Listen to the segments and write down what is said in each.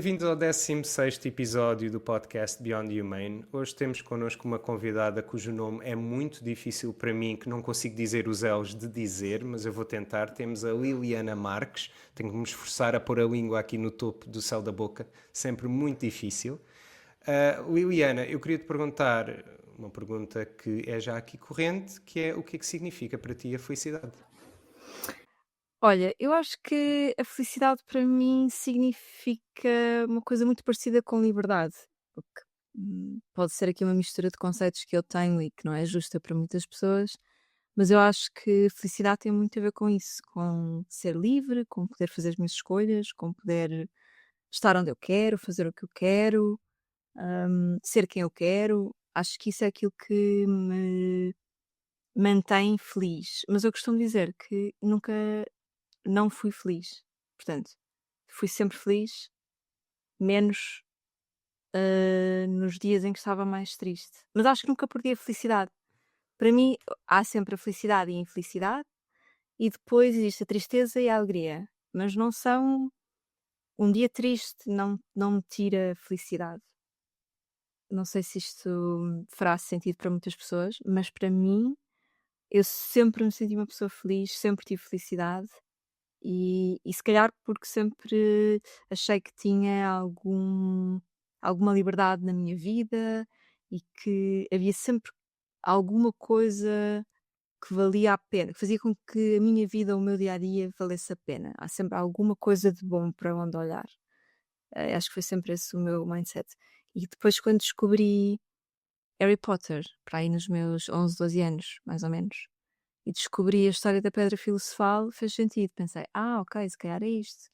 Bem-vindos ao 16º episódio do podcast Beyond Humane. Hoje temos connosco uma convidada cujo nome é muito difícil para mim, que não consigo dizer os L's de dizer, mas eu vou tentar. Temos a Liliana Marques. Tenho que me esforçar a pôr a língua aqui no topo do céu da boca, sempre muito difícil. Liliana, eu queria te perguntar uma pergunta que é já aqui corrente, que é o que é que significa para ti a felicidade? Olha, eu acho que a felicidade para mim significa uma coisa muito parecida com liberdade, porque pode ser aqui uma mistura de conceitos que eu tenho e que não é justa para muitas pessoas, mas eu acho que felicidade tem muito a ver com isso, com ser livre, com poder fazer as minhas escolhas, com poder estar onde eu quero, fazer o que eu quero, ser quem eu quero. Acho que isso é aquilo que me mantém feliz. Mas eu costumo dizer que nunca não fui feliz. Portanto, fui sempre feliz, menos, nos dias em que estava mais triste. Mas acho que nunca perdi a felicidade. Para mim, há sempre a felicidade e a infelicidade, e depois existe a tristeza e a alegria. Mas não são um dia triste não me tira a felicidade. Não sei se isto fará sentido para muitas pessoas, mas para mim, eu sempre me senti uma pessoa feliz, sempre tive felicidade. E se calhar porque sempre achei que tinha alguma liberdade na minha vida e que havia sempre alguma coisa que valia a pena, que fazia com que a minha vida, o meu dia a dia valesse a pena. Há sempre alguma coisa de bom para onde olhar. Acho que foi sempre esse o meu mindset. E depois, quando descobri Harry Potter, para aí nos meus 11, 12 anos, mais ou menos, e descobri a história da Pedra Filosofal, fez sentido. Pensei: "Ah, ok, se calhar é isto".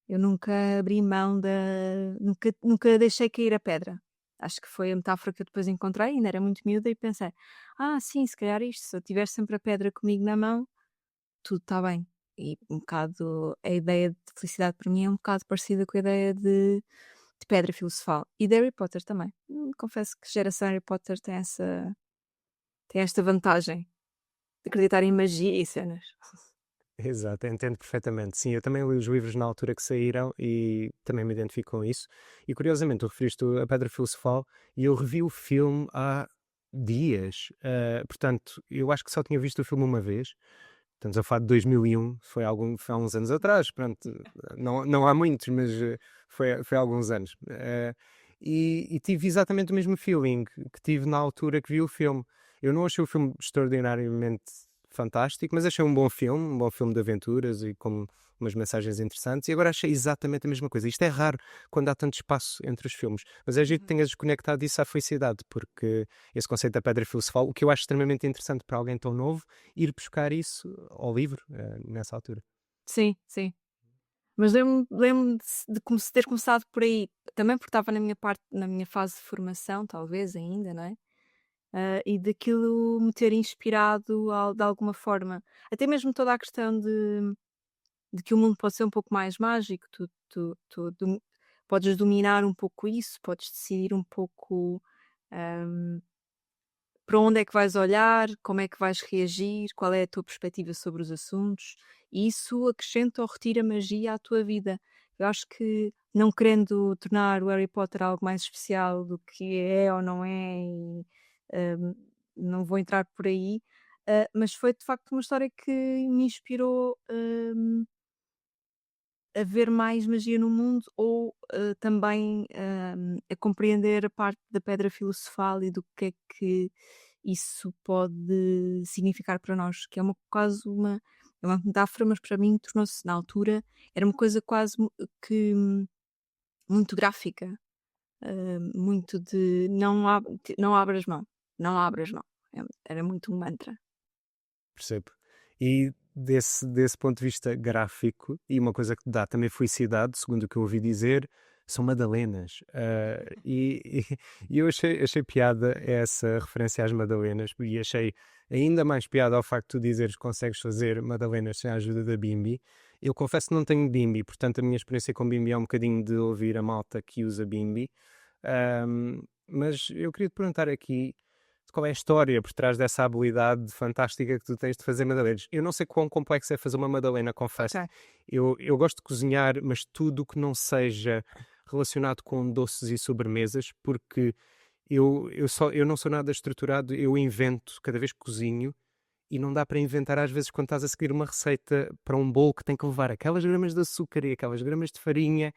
Eu nunca abri mão da nunca deixei cair a pedra. Acho que foi a metáfora que eu depois encontrei, ainda era muito miúda e pensei: "Ah, sim, se calhar é isto, se eu tiver sempre a pedra comigo na mão, tudo está bem". E um bocado a ideia de felicidade para mim é um bocado parecida com a ideia de Pedra Filosofal e de Harry Potter também. Confesso que a geração Harry Potter tem esta vantagem de acreditar em magia e cenas. Exato, entendo perfeitamente. Sim, eu também li os livros na altura que saíram e também me identifico com isso. E curiosamente, tu referiste a Pedra Filosofal e eu revi o filme há dias. Portanto, eu acho que só tinha visto o filme uma vez. Estamos a falar de 2001, foi há uns anos atrás. Pronto, não há muitos, mas foi há alguns anos. E tive exatamente o mesmo feeling que tive na altura que vi o filme. Eu não achei o filme extraordinariamente fantástico, mas achei um bom filme de aventuras e com umas mensagens interessantes. E agora achei exatamente a mesma coisa. Isto é raro quando há tanto espaço entre os filmes, mas é giro que Uhum. tenhas desconectado isso à felicidade, porque esse conceito da pedra filosofal, o que eu acho extremamente interessante para alguém tão novo, ir buscar isso ao livro, nessa altura. Sim, sim. Mas lembro-me de ter começado por aí, também porque estava na minha fase de formação, talvez ainda, não é? E daquilo me ter inspirado de alguma forma. Até mesmo toda a questão de que o mundo pode ser um pouco mais mágico, podes dominar um pouco isso, podes decidir um pouco hum, para onde é que vais olhar, como é que vais reagir, qual é a tua perspectiva sobre os assuntos, e isso acrescenta ou retira magia à tua vida. Eu acho que não querendo tornar o Harry Potter algo mais especial do que é ou não é, e, hum, não vou entrar por aí, mas foi de facto uma história que me inspirou, a ver mais magia no mundo ou também a compreender a parte da pedra filosofal e do que é que isso pode significar para nós, que é uma quase é uma metáfora, mas para mim tornou-se na altura, era uma coisa quase que muito gráfica, muito de não abras mão, não abras mão. Era muito um mantra. Percebo. E desse ponto de vista gráfico, e uma coisa que dá também felicidade, segundo o que eu ouvi dizer, são madalenas. E eu achei piada essa referência às madalenas, e achei ainda mais piada ao facto de tu dizeres que consegues fazer madalenas sem a ajuda da Bimbi. Eu confesso que não tenho Bimbi, portanto a minha experiência com Bimbi é um bocadinho de ouvir a malta que usa Bimbi. Mas eu queria te perguntar aqui qual é a história por trás dessa habilidade fantástica que tu tens de fazer madalenas. Eu não sei quão complexo é fazer uma madalena, confesso. Ok. Eu gosto de cozinhar, mas tudo o que não seja relacionado com doces e sobremesas, porque eu não sou nada estruturado, eu invento cada vez que cozinho e não dá para inventar às vezes quando estás a seguir uma receita para um bolo que tem que levar aquelas gramas de açúcar e aquelas gramas de farinha,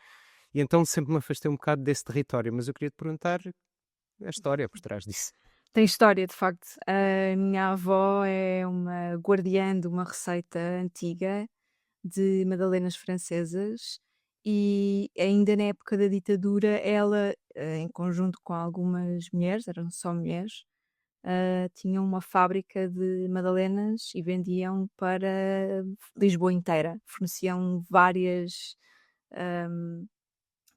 e então sempre me afastei um bocado desse território, mas eu queria te perguntar a história por trás disso. Tem história, de facto. A minha avó é uma guardiã de uma receita antiga de madalenas francesas e ainda na época da ditadura ela, em conjunto com algumas mulheres, eram só mulheres, tinham uma fábrica de madalenas e vendiam para Lisboa inteira. Forneciam várias, hum,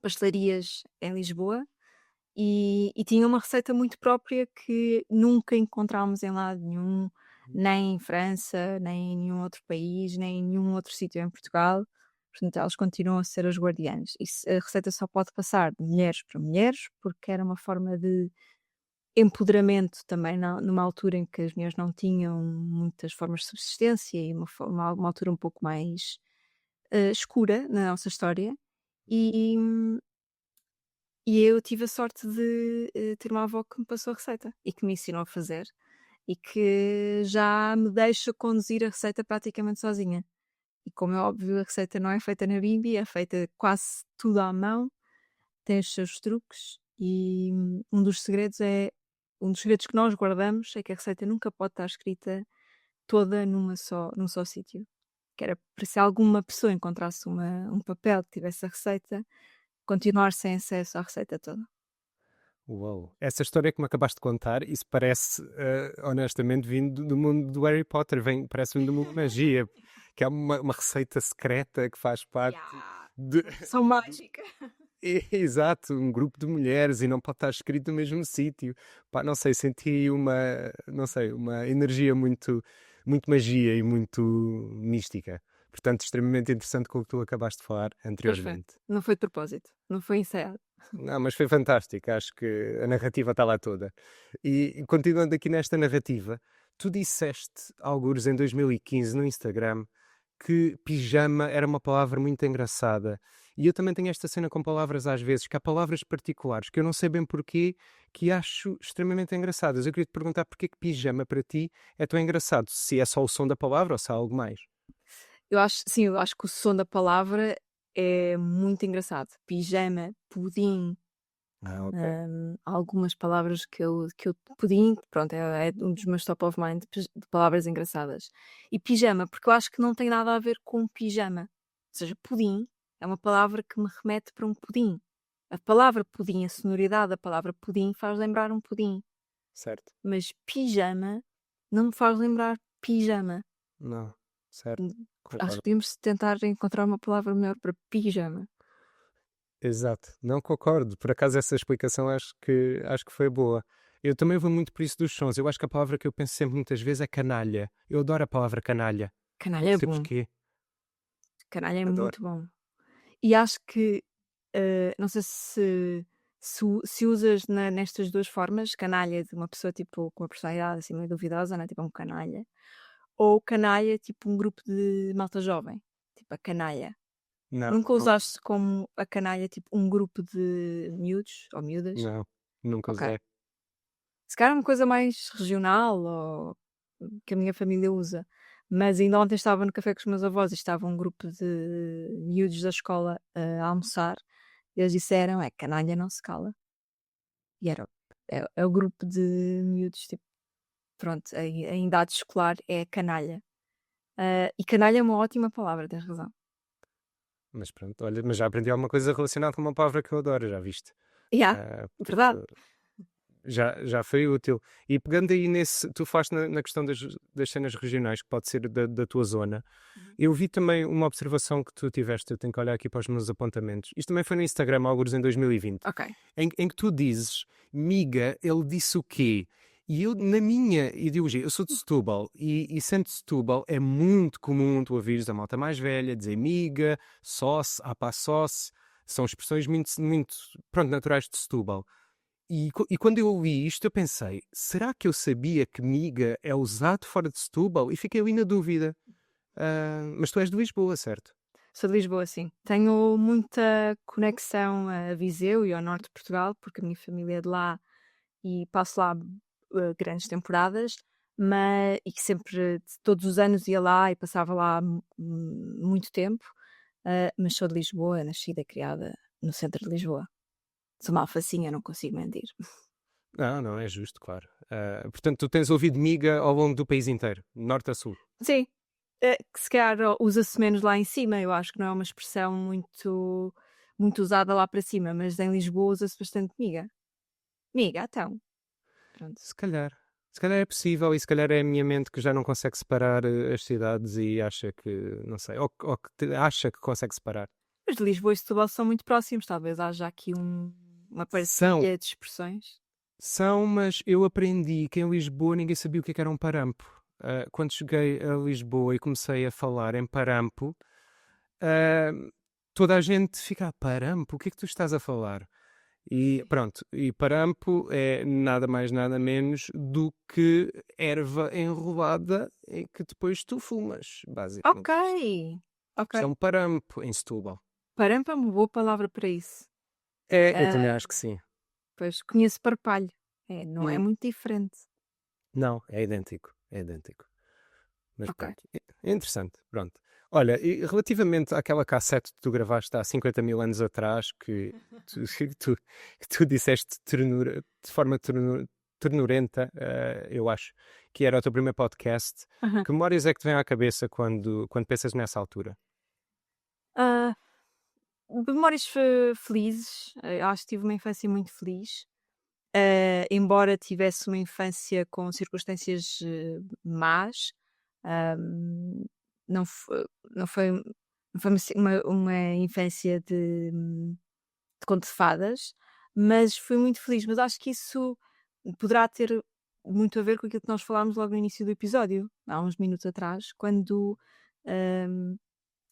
pastelarias em Lisboa e tinha uma receita muito própria que nunca encontrámos em lado nenhum, nem em França, nem em nenhum outro país, nem em nenhum outro sítio em Portugal. Portanto, elas continuam a ser as guardiãs. A receita só pode passar de mulheres para mulheres, porque era uma forma de empoderamento também numa altura em que as mulheres não tinham muitas formas de subsistência e uma altura um pouco mais escura na nossa história. E, e eu tive a sorte de, ter uma avó que me passou a receita e que me ensinou a fazer e que já me deixa conduzir a receita praticamente sozinha. E como é óbvio, a receita não é feita na bimby, é feita quase tudo à mão, tem os seus truques e um dos segredos que nós guardamos é que a receita nunca pode estar escrita toda num só sítio. Que era para se alguma pessoa encontrasse um papel que tivesse a receita, continuar sem acesso à receita toda. Uau! Essa história que me acabaste de contar, isso parece, honestamente, vindo do mundo do Harry Potter, parece-me do mundo da magia, que é uma receita secreta que faz parte Yeah. de, São mágica. exato, um grupo de mulheres e não pode estar escrito no mesmo sítio. Pá, não sei, senti não sei, uma energia muito magia e muito mística. Portanto, extremamente interessante com o que tu acabaste de falar Pois foi. anteriormente. Não foi de propósito, não foi ensaiado. Não, mas foi fantástico. Acho que a narrativa está lá toda. E continuando aqui nesta narrativa, tu disseste, algures em 2015 no Instagram, que pijama era uma palavra muito engraçada. E eu também tenho esta cena com palavras às vezes, que há palavras particulares que eu não sei bem porquê, que acho extremamente engraçadas. Eu queria te perguntar porquê que pijama para ti é tão engraçado, se é só o som da palavra ou se há algo mais. Eu acho que o som da palavra é muito engraçado. Pijama, pudim, Ah, ok. algumas palavras que eu pudim, pronto, é um dos meus top of mind de palavras engraçadas. E pijama, porque eu acho que não tem nada a ver com pijama. Ou seja, pudim é uma palavra que me remete para um pudim. A palavra pudim, a sonoridade da palavra pudim faz lembrar um pudim, Certo. mas pijama não me faz lembrar pijama. Não, certo. Acho que Concordo. devíamos tentar encontrar uma palavra melhor para pijama. Exato, não concordo. Por acaso essa explicação acho que foi boa. Eu também vou muito por isso dos sons. Eu acho que a palavra que eu penso sempre muitas vezes é canalha. Eu adoro a palavra canalha. Canalha Não é sei bom, porquê. canalha é Adoro. muito bom. E acho que, não sei se usas nestas 2 formas, canalha de uma pessoa, tipo, com uma personalidade, assim, meio duvidosa, né, tipo um canalha, ou canalha, tipo um grupo de malta jovem, tipo a canalha. Não, Nunca usaste como a canalha, tipo um grupo de miúdos ou miúdas? não, nunca Ok. usei. Se calhar é uma coisa mais regional ou que a minha família usa, mas ainda ontem estava no café com os meus avós e estava um grupo de miúdos da escola a almoçar e eles disseram: "É, canalha não se cala". E era é o grupo de miúdos, tipo, pronto, em idade escolar é canalha. E canalha é uma ótima palavra, tens razão. Mas pronto, olha, mas já aprendi alguma coisa relacionada com uma palavra que eu adoro, já viste? Yeah, verdade. Portanto, já foi útil. E pegando aí nesse, tu falaste na questão das cenas regionais, que pode ser da tua zona. Uhum. Eu vi também uma observação que tu tiveste, eu tenho que olhar aqui para os meus apontamentos. Isto também foi no Instagram, alguns em 2020, Ok. em que tu dizes, miga, ele disse o quê? E eu, na minha ideologia, eu sou de Setúbal, e sendo de Setúbal, é muito comum tu ouvires a malta mais velha dizer miga, sauce, apá sauce, são expressões muito, pronto, naturais de Setúbal. E quando eu ouvi isto, eu pensei, será que eu sabia que miga é usado fora de Setúbal? E fiquei ali na dúvida. Mas tu és de Lisboa, certo? Sou de Lisboa, sim. Tenho muita conexão a Viseu e ao norte de Portugal, porque a minha família é de lá e passo lá grandes temporadas, e que sempre, todos os anos ia lá e passava lá muito tempo, mas sou de Lisboa, nascida e criada no centro de Lisboa. Sou uma alfacinha, não consigo mentir. Não, não, é justo, claro. Portanto, tu tens ouvido miga ao longo do país inteiro, de norte a sul. Sim, que se calhar usa-se menos lá em cima, eu acho que não é uma expressão muito usada lá para cima, mas em Lisboa usa-se bastante miga. Miga, então. Pronto. Se calhar. Se calhar é possível e se calhar é a minha mente que já não consegue separar as cidades e acha que, não sei, ou que acha que consegue separar. Mas Lisboa e Setúbal são muito próximos, talvez haja aqui uma São, partilha de expressões. são, mas eu aprendi que em Lisboa ninguém sabia o que é que era um parampo. Quando cheguei a Lisboa e comecei a falar em parampo, ah, toda a gente fica, parampo, o que é que tu estás a falar? E pronto, e parampo é nada mais nada menos do que erva enrolada e que depois tu fumas, Ok, basicamente. ok. Isto é um parampo em Setúbal. Parampa é uma boa palavra para isso. É, eu Ah, também acho que sim. pois conheço parpalho. Não é Hum, muito diferente. não, é idêntico, é idêntico. Mas Ok. pronto, é interessante, pronto. Olha, e relativamente àquela cassete que tu gravaste há 50 mil anos atrás, que tu, que tu disseste de forma ternurenta, eu acho, que era o teu primeiro podcast, Aham. que memórias é que te vêm à cabeça quando pensas nessa altura? Ah, memórias felizes. Acho que tive uma infância muito feliz. Embora tivesse uma infância com circunstâncias más, ahm, não, não foi, não foi uma infância de conto de fadas, mas fui muito feliz. Mas acho que isso poderá ter muito a ver com aquilo que nós falámos logo no início do episódio, há uns minutos atrás, quando ahm,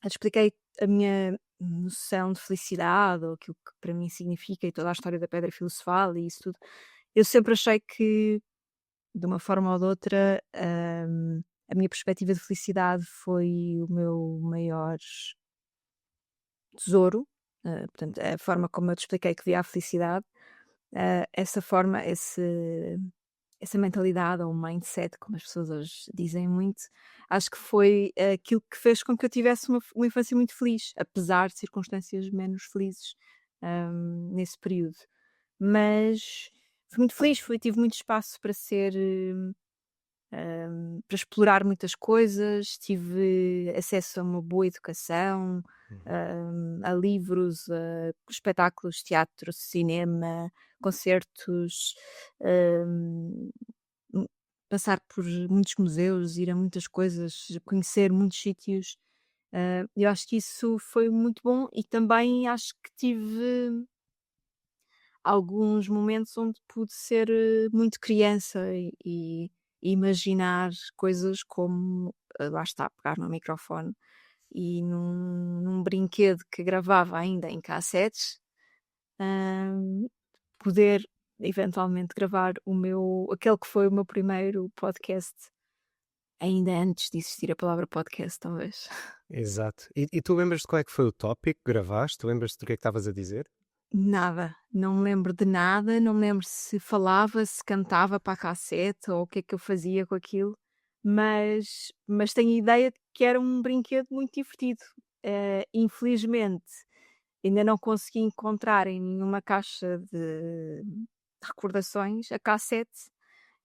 eu expliquei a minha noção de felicidade, ou aquilo que para mim significa, e toda a história da pedra filosofal e isso tudo. Eu sempre achei que, de uma forma ou de outra, a minha perspectiva de felicidade foi o meu maior tesouro. Portanto, a forma como eu te expliquei que via a felicidade, essa forma, essa mentalidade ou mindset, como as pessoas hoje dizem muito, acho que foi aquilo que fez com que eu tivesse uma infância muito feliz, apesar de circunstâncias menos felizes nesse período. Mas fui muito feliz, tive muito espaço para ser, para explorar muitas coisas, tive acesso a uma boa educação, Uhum. a livros, a espetáculos, teatro, cinema, concertos, hum, passar por muitos museus, ir a muitas coisas, conhecer muitos sítios. Eu acho que isso foi muito bom e também acho que tive alguns momentos onde pude ser muito criança e imaginar coisas como, lá está, pegar no microfone e num brinquedo que gravava ainda em cassetes, hum, poder eventualmente gravar aquele que foi o meu primeiro podcast, ainda antes de existir a palavra podcast, talvez. Exato. E tu lembras de qual é que foi o tópico que gravaste? Lembras-te do que é que estavas a dizer? Nada, não me lembro de nada, não me lembro se falava, se cantava para a cassete ou o que é que eu fazia com aquilo, mas tenho a ideia de que era um brinquedo muito divertido. Infelizmente, ainda não consegui encontrar em nenhuma caixa de recordações a cassete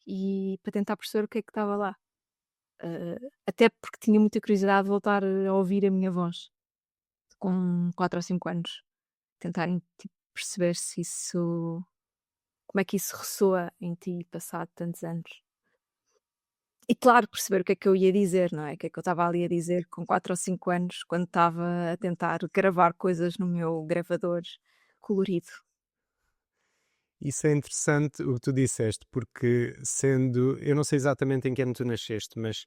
e para tentar perceber o que é que estava lá. Até porque tinha muita curiosidade de voltar a ouvir a minha voz com 4 ou 5 anos. Tentar tipo, perceber se isso como é que isso ressoa em ti passado tantos anos. E claro, perceber o que é que eu ia dizer, não é? O que é que eu estava ali a dizer com 4 ou 5 anos, quando estava a tentar gravar coisas no meu gravador colorido. Isso é interessante o que tu disseste, porque sendo, eu não sei exatamente em que ano tu nasceste, mas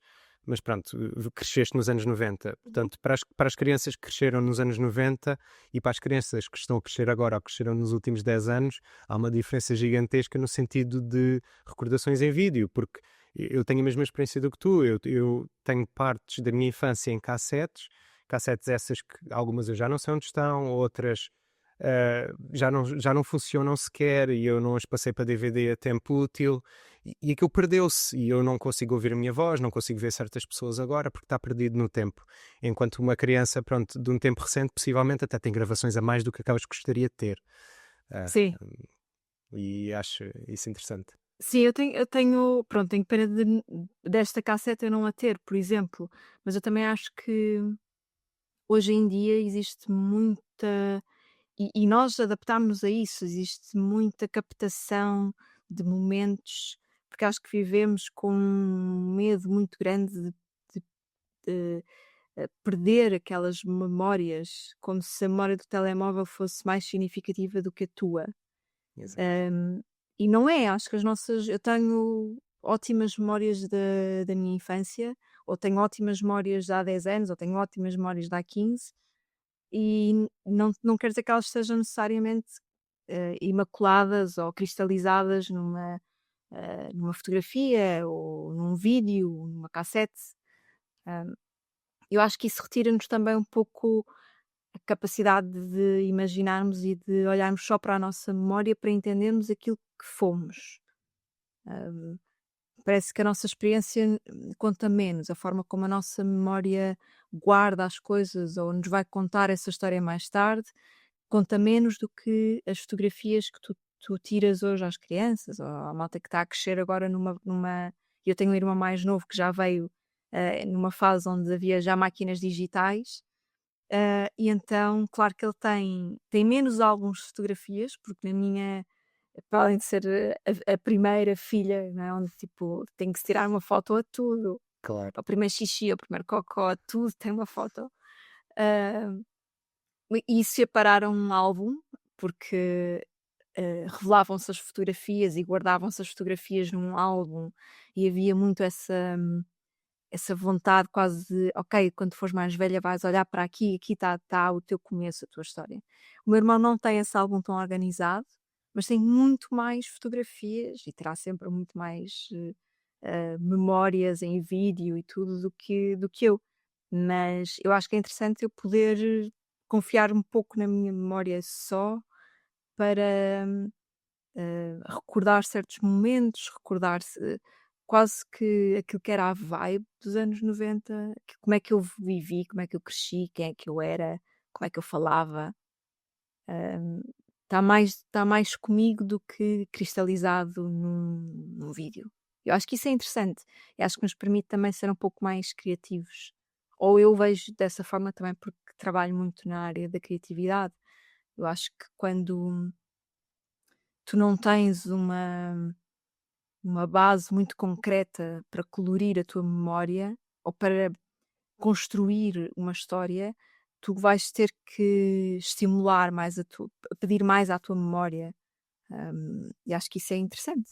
pronto, cresceste nos anos 90. Uhum. Portanto, para as crianças que cresceram nos anos 90 e para as crianças que estão a crescer agora ou que cresceram nos últimos 10 anos, há uma diferença gigantesca no sentido de recordações em vídeo, porque eu tenho a mesma experiência do que tu, eu tenho partes da minha infância em cassetes cassetes essas que algumas eu já não sei onde estão, outras já não funcionam sequer e eu não as passei para DVD a tempo útil e aquilo perdeu-se e eu não consigo ouvir a minha voz, não consigo ver certas pessoas agora porque está perdido no tempo. Enquanto uma criança, pronto, de um tempo recente, possivelmente até tem gravações a mais do que aquelas que gostaria de ter. Ah, Sim. e acho isso interessante. Sim, pronto, tenho pena desta cassete eu não a ter, por exemplo, mas eu também acho que hoje em dia existe muita e nós adaptámos-nos a isso, existe muita captação de momentos, porque acho que vivemos com um medo muito grande de, perder aquelas memórias, como se a memória do telemóvel fosse mais significativa do que a tua. Exato. Hum, e não é, acho que eu tenho ótimas memórias da minha infância, ou tenho ótimas memórias de há 10 anos, ou tenho ótimas memórias de há 15, e não quer dizer que elas sejam necessariamente, imaculadas ou cristalizadas numa fotografia ou num vídeo, numa cassete. Hum, eu acho que isso retira-nos também um pouco a capacidade de imaginarmos e de olharmos só para a nossa memória para entendermos aquilo que fomos. Hum, parece que a nossa experiência conta menos, a forma como a nossa memória guarda as coisas ou nos vai contar essa história mais tarde, conta menos do que as fotografias que tu tiras hoje às crianças ou à malta que está a crescer agora eu tenho um irmão mais novo que já veio, numa fase onde havia já máquinas digitais, e então, claro que ele tem menos álbuns de fotografias, porque na minha para além de ser a primeira filha, não é, onde tipo tem que se tirar uma foto a tudo, Claro. ao primeiro xixi, ao primeiro cocó, a tudo tem uma foto. Hã, e separaram um álbum, porque, revelavam-se as fotografias e guardavam-se as fotografias num álbum, e havia muito essa vontade quase de: "Ok, quando fores mais velha vais olhar para aqui, aqui está o teu começo, a tua história". O meu irmão não tem esse álbum tão organizado, mas tem muito mais fotografias e terá sempre muito mais, memórias em vídeo e tudo do que eu. Mas eu acho que é interessante eu poder confiar um pouco na minha memória só para recordar certos momentos, recordar-se quase que aquilo que era a vibe dos anos 90, como é que eu vivi, como é que eu cresci, quem é que eu era, como é que eu falava. Está mais comigo do que cristalizado num vídeo. Eu acho que isso é interessante. Eu acho que nos permite também ser um pouco mais criativos. Ou eu vejo dessa forma também porque trabalho muito na área da criatividade. Eu acho que quando tu não tens uma base muito concreta para colorir a tua memória ou para construir uma história, tu vais ter que estimular mais pedir mais à tua memória. E acho que isso é interessante.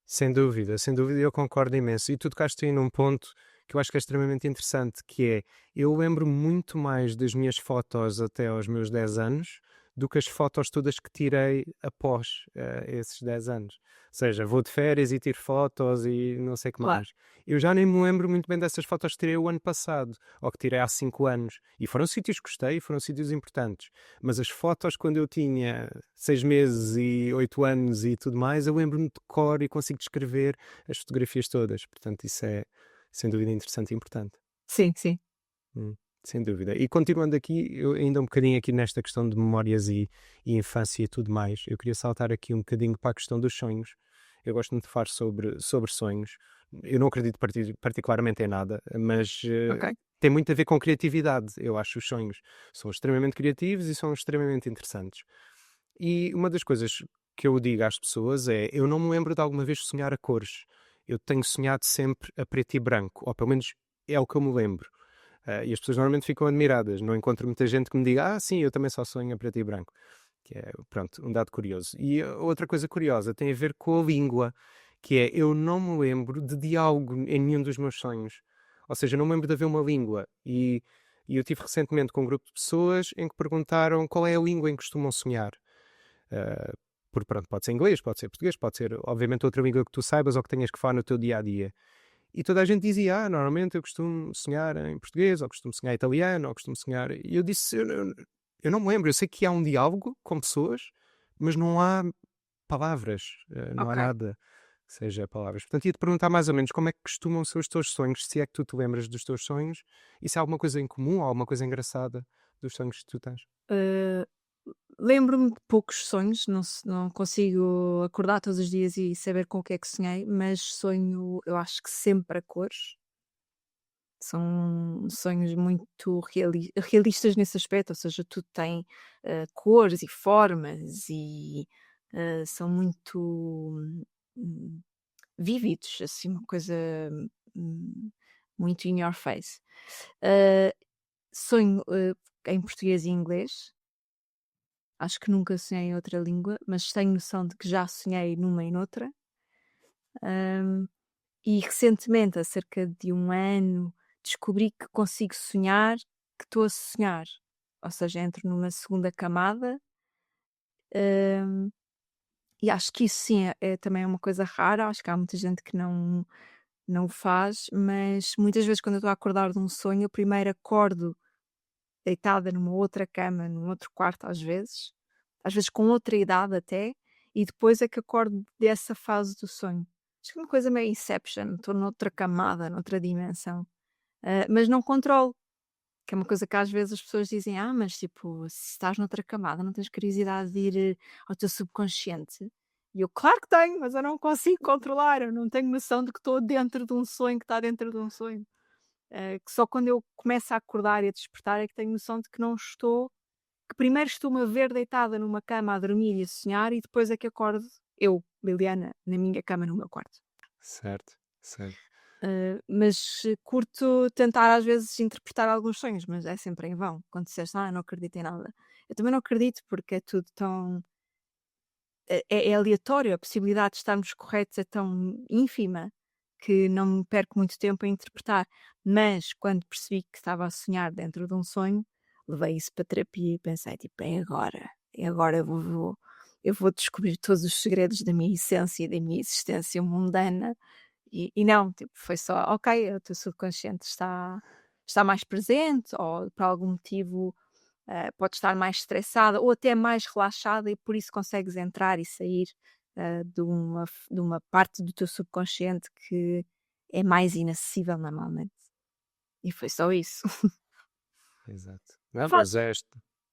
Sem dúvida, eu concordo imenso. E tu tocaste aí num ponto que eu acho que é extremamente interessante, que é, eu lembro muito mais das minhas fotos até aos meus 10 anos do que as fotos todas que tirei após esses 10 anos. Ou seja, vou de férias e tiro fotos e não sei o que Claro. mais. Eu já nem me lembro muito bem dessas fotos que tirei o ano passado, ou que tirei há 5 anos. E foram sítios que gostei, foram sítios importantes. Mas as fotos quando eu tinha 6 meses e 8 anos e tudo mais, eu lembro-me de cor e consigo descrever as fotografias todas. Portanto, isso é sem dúvida interessante e importante. Sim, sim. Hum, sem dúvida. E continuando aqui, eu ainda um bocadinho aqui nesta questão de memórias e infância e tudo mais, eu queria saltar aqui um bocadinho para a questão dos sonhos. Eu gosto muito de falar sobre sonhos. Eu não acredito particularmente em nada, mas Ok. tem muito a ver com criatividade. Eu acho que os sonhos são extremamente criativos e são extremamente interessantes. E uma das coisas que eu digo às pessoas é: eu não me lembro de alguma vez sonhar a cores. Eu tenho sonhado sempre a preto e branco, ou pelo menos é o que eu me lembro. E as pessoas normalmente ficam admiradas. Não encontro muita gente que me diga: ah, sim, eu também só sonho a preto e branco. Que é, pronto, um dado curioso. E outra coisa curiosa tem a ver com a língua, que é: eu não me lembro de diálogo em nenhum dos meus sonhos. Ou seja, eu não me lembro de haver uma língua. E eu tive recentemente com um grupo de pessoas em que perguntaram qual é a língua em que costumam sonhar. Uh, porque pronto, pode ser inglês, pode ser português, pode ser obviamente outra língua que tu saibas ou que tenhas que falar no teu dia a dia. E toda a gente dizia: normalmente eu costumo sonhar em português, ou costumo sonhar italiano, ou costumo sonhar. E eu disse: eu não me lembro. Eu sei que há um diálogo com pessoas, mas não há palavras, não há Ok. nada que seja palavras. Portanto, ia-te perguntar mais ou menos como é que costumam ser os teus sonhos, se é que tu te lembras dos teus sonhos, e se há alguma coisa em comum, ou alguma coisa engraçada dos sonhos que tu tens. Eh, Lembro-me de poucos sonhos, não consigo acordar todos os dias e saber com o que é que sonhei, mas sonho, eu acho que sempre a cores. São sonhos muito realistas nesse aspecto, ou seja, tudo tem, cores e formas e, são muito, hum, vívidos, assim, uma coisa, hum, muito in your face. Ah, sonho, em português e inglês, acho que nunca sonhei em outra língua, mas tenho noção de que já sonhei numa e noutra. Hum, e recentemente, há cerca de um ano, descobri que consigo sonhar que estou a sonhar. Ou seja, entro numa segunda camada, hum, e acho que isso sim é também uma coisa rara, acho que há muita gente que não o faz, mas muitas vezes quando eu estou a acordar de um sonho, eu primeiro acordo deitada numa outra cama, num outro quarto às vezes com outra idade até, e depois é que acordo dessa fase do sonho. Acho que é uma coisa meio Inception, estou noutra camada, noutra dimensão. Mas não controlo, que é uma coisa que às vezes as pessoas dizem: "Ah, mas tipo, se estás noutra camada, não tens curiosidade de ir, ao teu subconsciente?" E eu: "Claro que tenho, mas eu não consigo controlar, eu não tenho noção de que estou dentro de um sonho que está dentro de um sonho." Que só quando eu começo a acordar e a despertar é que tenho noção de que não estou, que primeiro estou-me a ver deitada numa cama a dormir e a sonhar e depois é que acordo eu, Liliana, na minha cama no meu quarto. Certo, certo. Mas curto tentar às vezes interpretar alguns sonhos, mas é sempre em vão. Quando disseste: "Ah, não acredito em nada." Eu também não acredito porque é tudo tão é aleatório, a possibilidade de estarmos corretos é tão ínfima que não me perco muito tempo a interpretar. Mas quando percebi que estava a sonhar dentro de um sonho, levei isso para terapia e pensei tipo: é agora eu vou descobrir todos os segredos da minha essência e da minha existência mundana." E não, tipo, foi só: "Ok, o teu subconsciente está mais presente ou por algum motivo, pode estar mais estressada ou até mais relaxada e por isso consegues entrar e sair, de uma parte do teu subconsciente que é mais inacessível normalmente." E foi só isso. Exato. Não, Fa mas é este.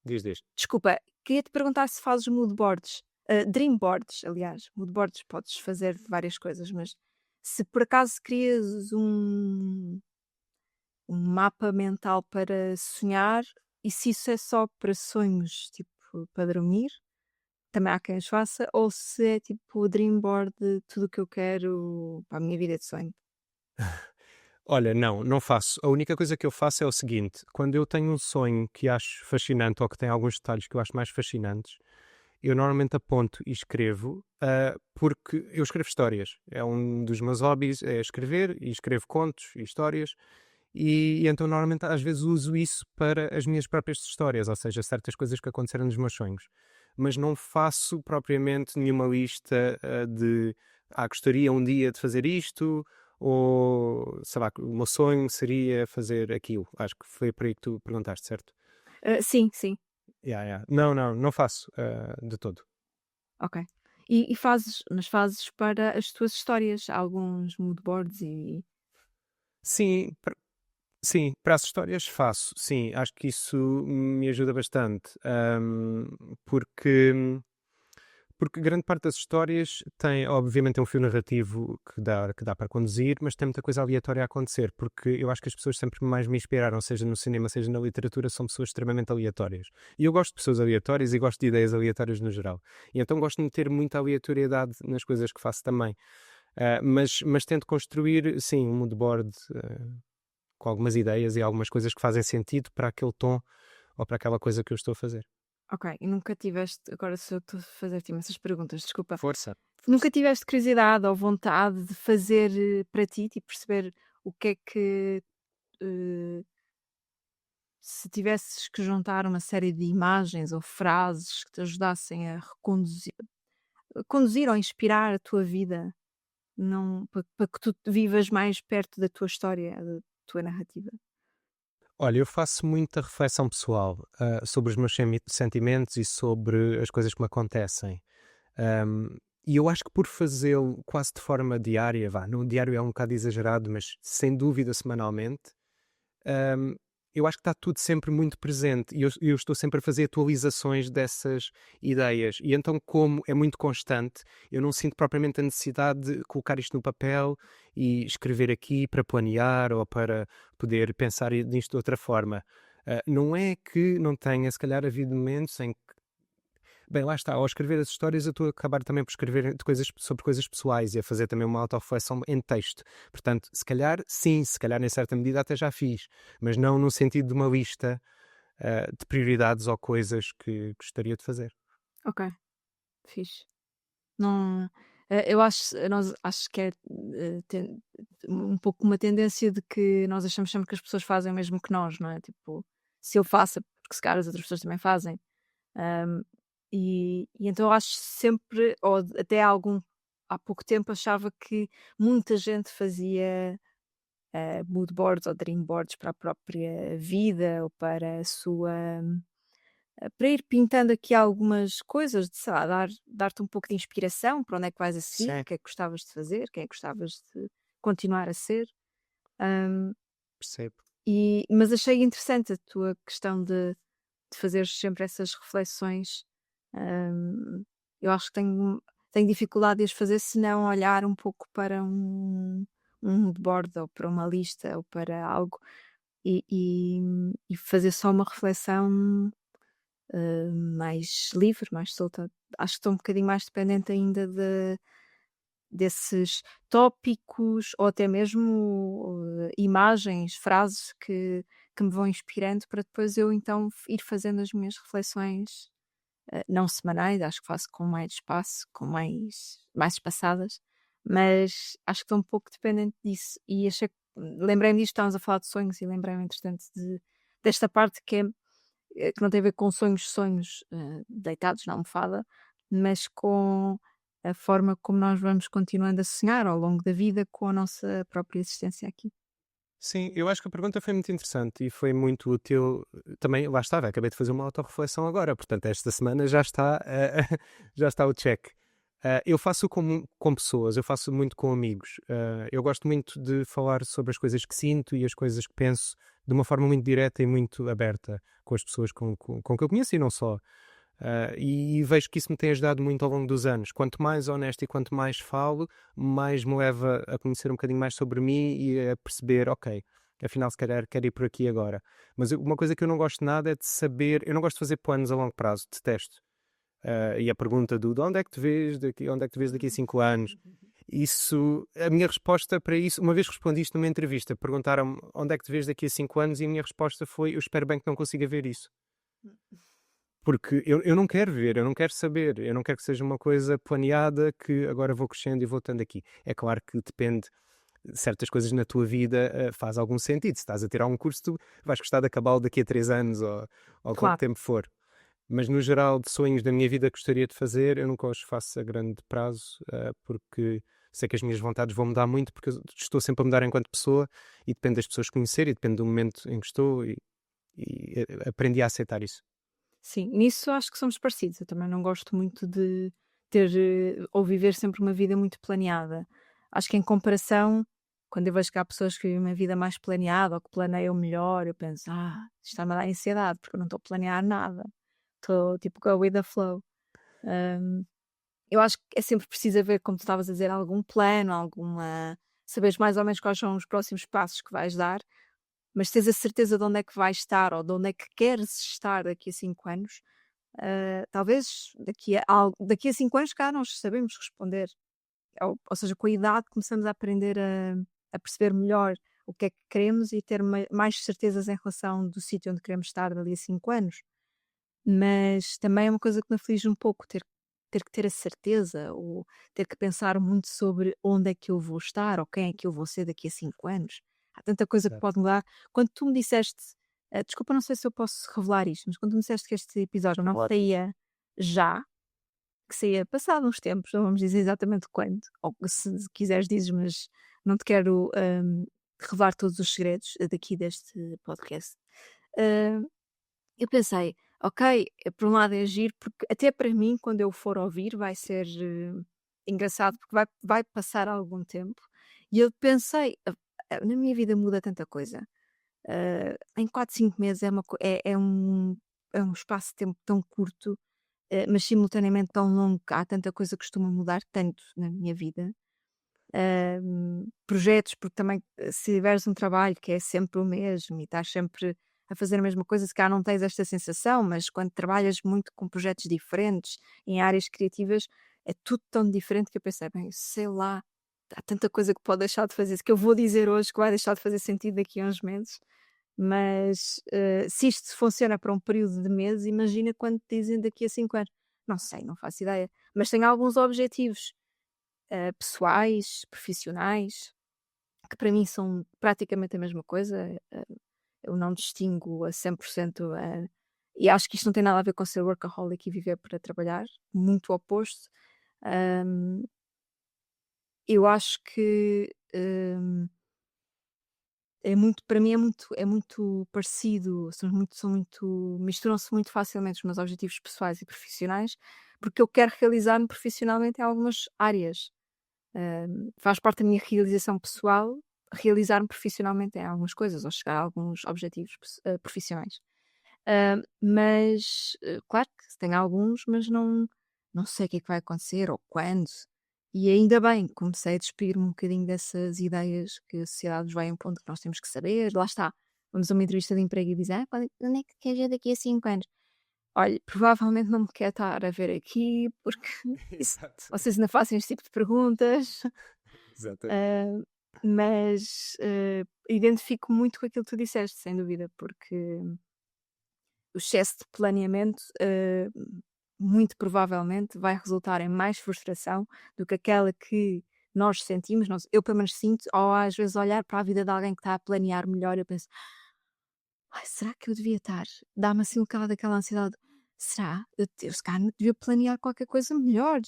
Diz, diz. Desculpa, queria-te perguntar se fazes mood boards, dream boards, aliás. Mood boards podes fazer várias coisas, mas se por acaso crias um mapa mental para sonhar, e se isso é só para sonhos, tipo, para dormir, também há quem os faça, ou se é tipo o dream board de tudo o que eu quero para a minha vida de sonho. Olha, não, não faço. A única coisa que eu faço é o seguinte: quando eu tenho um sonho que acho fascinante ou que tem alguns detalhes que eu acho mais fascinantes, eu normalmente aponto e escrevo, porque eu escrevo histórias. É um dos meus hobbies, é escrever, e escrevo contos e histórias, e então normalmente às vezes uso isso para as minhas próprias histórias, ou seja, certas coisas que aconteceram nos meus sonhos. Mas não faço propriamente nenhuma lista de gostaria um dia de fazer isto, ou sei lá, o meu sonho seria fazer aquilo. Acho que foi por aí que tu perguntaste, certo? Sim, sim, Yeah, yeah. Não, não, não faço de todo. ok. E fazes para as tuas histórias alguns mood boards e Sim, sim, para as histórias faço, sim, acho que isso me ajuda bastante, porque grande parte das histórias tem, obviamente, um fio narrativo que dá para conduzir, mas tem muita coisa aleatória a acontecer, porque eu acho que as pessoas sempre mais me inspiraram, seja no cinema, seja na literatura, são pessoas extremamente aleatórias. E eu gosto de pessoas aleatórias e gosto de ideias aleatórias no geral. E então gosto de meter muita aleatoriedade nas coisas que faço também. Mas tento construir, sim, um mood board com algumas ideias e algumas coisas que fazem sentido para aquele tom ou para aquela coisa que eu estou a fazer. ok, e nunca tiveste, agora se eu estou a fazer-te imensas perguntas, desculpa. Força, Nunca força. tiveste curiosidade ou vontade de fazer, para ti, tipo, perceber o que é que, eh, se tivesses que juntar uma série de imagens ou frases que te ajudassem a conduzir ou inspirar a tua vida, não, para que tu vivas mais perto da tua história, da tua narrativa. Olha, eu faço muita reflexão pessoal, sobre os meus sentimentos e sobre as coisas que me acontecem. E eu acho que por fazê-lo quase de forma diária, vá, no diário é um bocado exagerado, mas sem dúvida semanalmente, hum, eu acho que está tudo sempre muito presente e eu estou sempre a fazer atualizações dessas ideias. E então, como é muito constante, eu não sinto propriamente a necessidade de colocar isto no papel e escrever aqui para planear ou para poder pensar nisto de outra forma. Não é que não tenha, se calhar, havido momentos em que, bem, lá está, ao escrever as histórias, eu estou a acabar também por escrever de coisas, sobre coisas pessoais e a fazer também uma autorreflexão em texto. Portanto, se calhar, sim, se calhar em certa medida até já fiz, mas não no sentido de uma lista, de prioridades ou coisas que gostaria de fazer. Ok, fixe. Não, eu acho que é, um pouco uma tendência de que nós achamos sempre que as pessoas fazem o mesmo que nós, não é? Tipo, se eu faço, é porque se calhar as outras pessoas também fazem. Ahm, e então eu acho sempre, até há pouco tempo achava que muita gente fazia mood boards ou dream boards para a própria vida ou para a sua para ir pintando aqui algumas coisas, de, sei lá, dar-te um pouco de inspiração para onde é que vais a seguir, o Sim, que é que gostavas de fazer, quem é que gostavas de continuar a ser. Hum, percebo. mas achei interessante a tua questão de fazeres sempre essas reflexões. Hum, eu acho que tenho dificuldade de as fazer se não olhar um pouco para um mood board ou para uma lista ou para algo e fazer só uma reflexão mais livre, mais solta. Acho que estou um bocadinho mais dependente ainda desses tópicos ou até mesmo imagens, frases que me vão inspirando para depois eu então ir fazendo as minhas reflexões, não semanais, acho que faço com mais espaço, com mais espaçadas, mas acho que estou um pouco dependente disso e lembrei-me disto, estávamos a falar de sonhos e lembrei-me entretanto desta parte que não tem a ver com sonhos, deitados na almofada, mas com a forma como nós vamos continuando a sonhar ao longo da vida com a nossa própria existência aqui. Sim, eu acho que a pergunta foi muito interessante e foi muito útil. Também, lá estava, acabei de fazer uma autorreflexão agora, portanto, esta semana já está, já está o check. Eu faço com pessoas, eu faço muito com amigos. Eu gosto muito de falar sobre as coisas que sinto e as coisas que penso de uma forma muito direta e muito aberta com as pessoas com que eu conheço e não só. E vejo que isso me tem ajudado muito ao longo dos anos. Quanto mais honesto e quanto mais falo, mais me leva a conhecer um bocadinho mais sobre mim e a perceber, ok, afinal se calhar quero ir por aqui agora. Mas uma coisa que eu não gosto nada é de saber, eu não gosto de fazer planos a longo prazo, detesto. E a pergunta de onde é que te vês daqui, onde é que te vês daqui a 5 anos? Isso, a minha resposta para isso, uma vez respondi isto numa entrevista, perguntaram-me onde é que te vês daqui a 5 anos e a minha resposta foi: eu espero bem que não consiga ver isso. Porque eu não quero ver, eu não quero saber, eu não quero que seja uma coisa planeada que agora vou crescendo e vou estando aqui. É claro que depende, certas coisas na tua vida faz algum sentido. Se estás a tirar um curso, tu vais gostar de acabá-lo daqui a 3 anos ou quanto Claro, tempo for. Mas no geral, de sonhos da minha vida que gostaria de fazer, eu nunca os faço a grande prazo, porque sei que as minhas vontades vão mudar muito, porque eu estou sempre a mudar enquanto pessoa e depende das pessoas conhecer e depende do momento em que estou e aprendi a aceitar isso. sim, nisso acho que somos parecidos. Eu também não gosto muito de ter ou viver sempre uma vida muito planeada. Acho que em comparação, quando eu vejo que há pessoas que vivem uma vida mais planeada ou que planeiam melhor, eu penso, isto está-me a dar ansiedade, porque eu não estou a planear nada. Estou tipo go with the flow. Hum, eu acho que é sempre preciso haver, como tu estavas a dizer, algum plano, saberes mais ou menos quais são os próximos passos que vais dar, mas tens a certeza de onde é que vais estar ou de onde é que queres estar daqui a 5 anos. Talvez daqui a 5 anos cá nós sabemos responder. Ou seja, com a idade começamos a aprender a perceber melhor o que é que queremos e ter mais certezas em relação do sítio onde queremos estar dali a 5 anos. Mas também é uma coisa que me aflige um pouco ter que ter a certeza ou ter que pensar muito sobre onde é que eu vou estar ou quem é que eu vou ser daqui a 5 anos. Há tanta coisa que Exato. pode mudar. Quando tu me disseste, desculpa, não sei se eu posso revelar isto, mas quando tu me disseste que este episódio não Claro. saía já, que saía passado uns tempos, não vamos dizer exatamente quando, ou se quiseres dizes, mas não te quero revelar todos os segredos daqui deste podcast. Hum, eu pensei, ok, por um lado é giro, porque até para mim, quando eu for ouvir, vai ser engraçado, porque vai passar algum tempo. E eu pensei, na minha vida muda tanta coisa. Em 4 5 meses é um espaço de tempo tão curto, mas simultaneamente tão longo, que há tanta coisa que costuma mudar tanto na minha vida. Projetos, porque também se tiveres um trabalho que é sempre o mesmo e estás sempre a fazer a mesma coisa, se calhar não tens esta sensação, mas quando trabalhas muito com projetos diferentes, em áreas criativas, é tudo tão diferente que eu pensei, bem, sei lá, há tanta coisa que pode deixar de fazer, que eu vou dizer hoje que vai deixar de fazer sentido daqui a uns meses, mas se isto funciona para um período de meses, imagina quando te dizem daqui a 5 anos. Não sei, não faço ideia, mas tenho alguns objetivos pessoais, profissionais, que para mim são praticamente a mesma coisa. Eu não distingo a 100%, e acho que isto não tem nada a ver com ser workaholic e viver para trabalhar, muito oposto. Hum, eu acho que é muito, para mim é muito parecido, misturam-se muito facilmente os meus objetivos pessoais e profissionais, porque eu quero realizar-me profissionalmente em algumas áreas. Faz parte da minha realização pessoal realizar-me profissionalmente em algumas coisas ou chegar a alguns objetivos profissionais. Mas, claro que tenho alguns, mas não sei o que é que vai acontecer ou quando. E ainda bem, comecei a despir-me um bocadinho dessas ideias que a sociedade nos vai impondo que nós temos que saber. Lá está, vamos a uma entrevista de emprego e dizem: onde é que queres ir daqui a 5 anos? Olha, provavelmente não me quer estar a ver aqui, porque isso, Exato. vocês ainda fazem este tipo de perguntas. Exatamente. Ah, mas, identifico muito com aquilo que tu disseste, sem dúvida, porque o excesso de planeamento, muito provavelmente vai resultar em mais frustração do que aquela que nós sentimos. Eu pelo menos sinto, ou às vezes olhar para a vida de alguém que está a planear melhor, eu penso: "Ai, será que eu devia estar?" Dá-me assim um bocado daquela ansiedade. Será? Eu se calhar devia planear qualquer coisa melhor,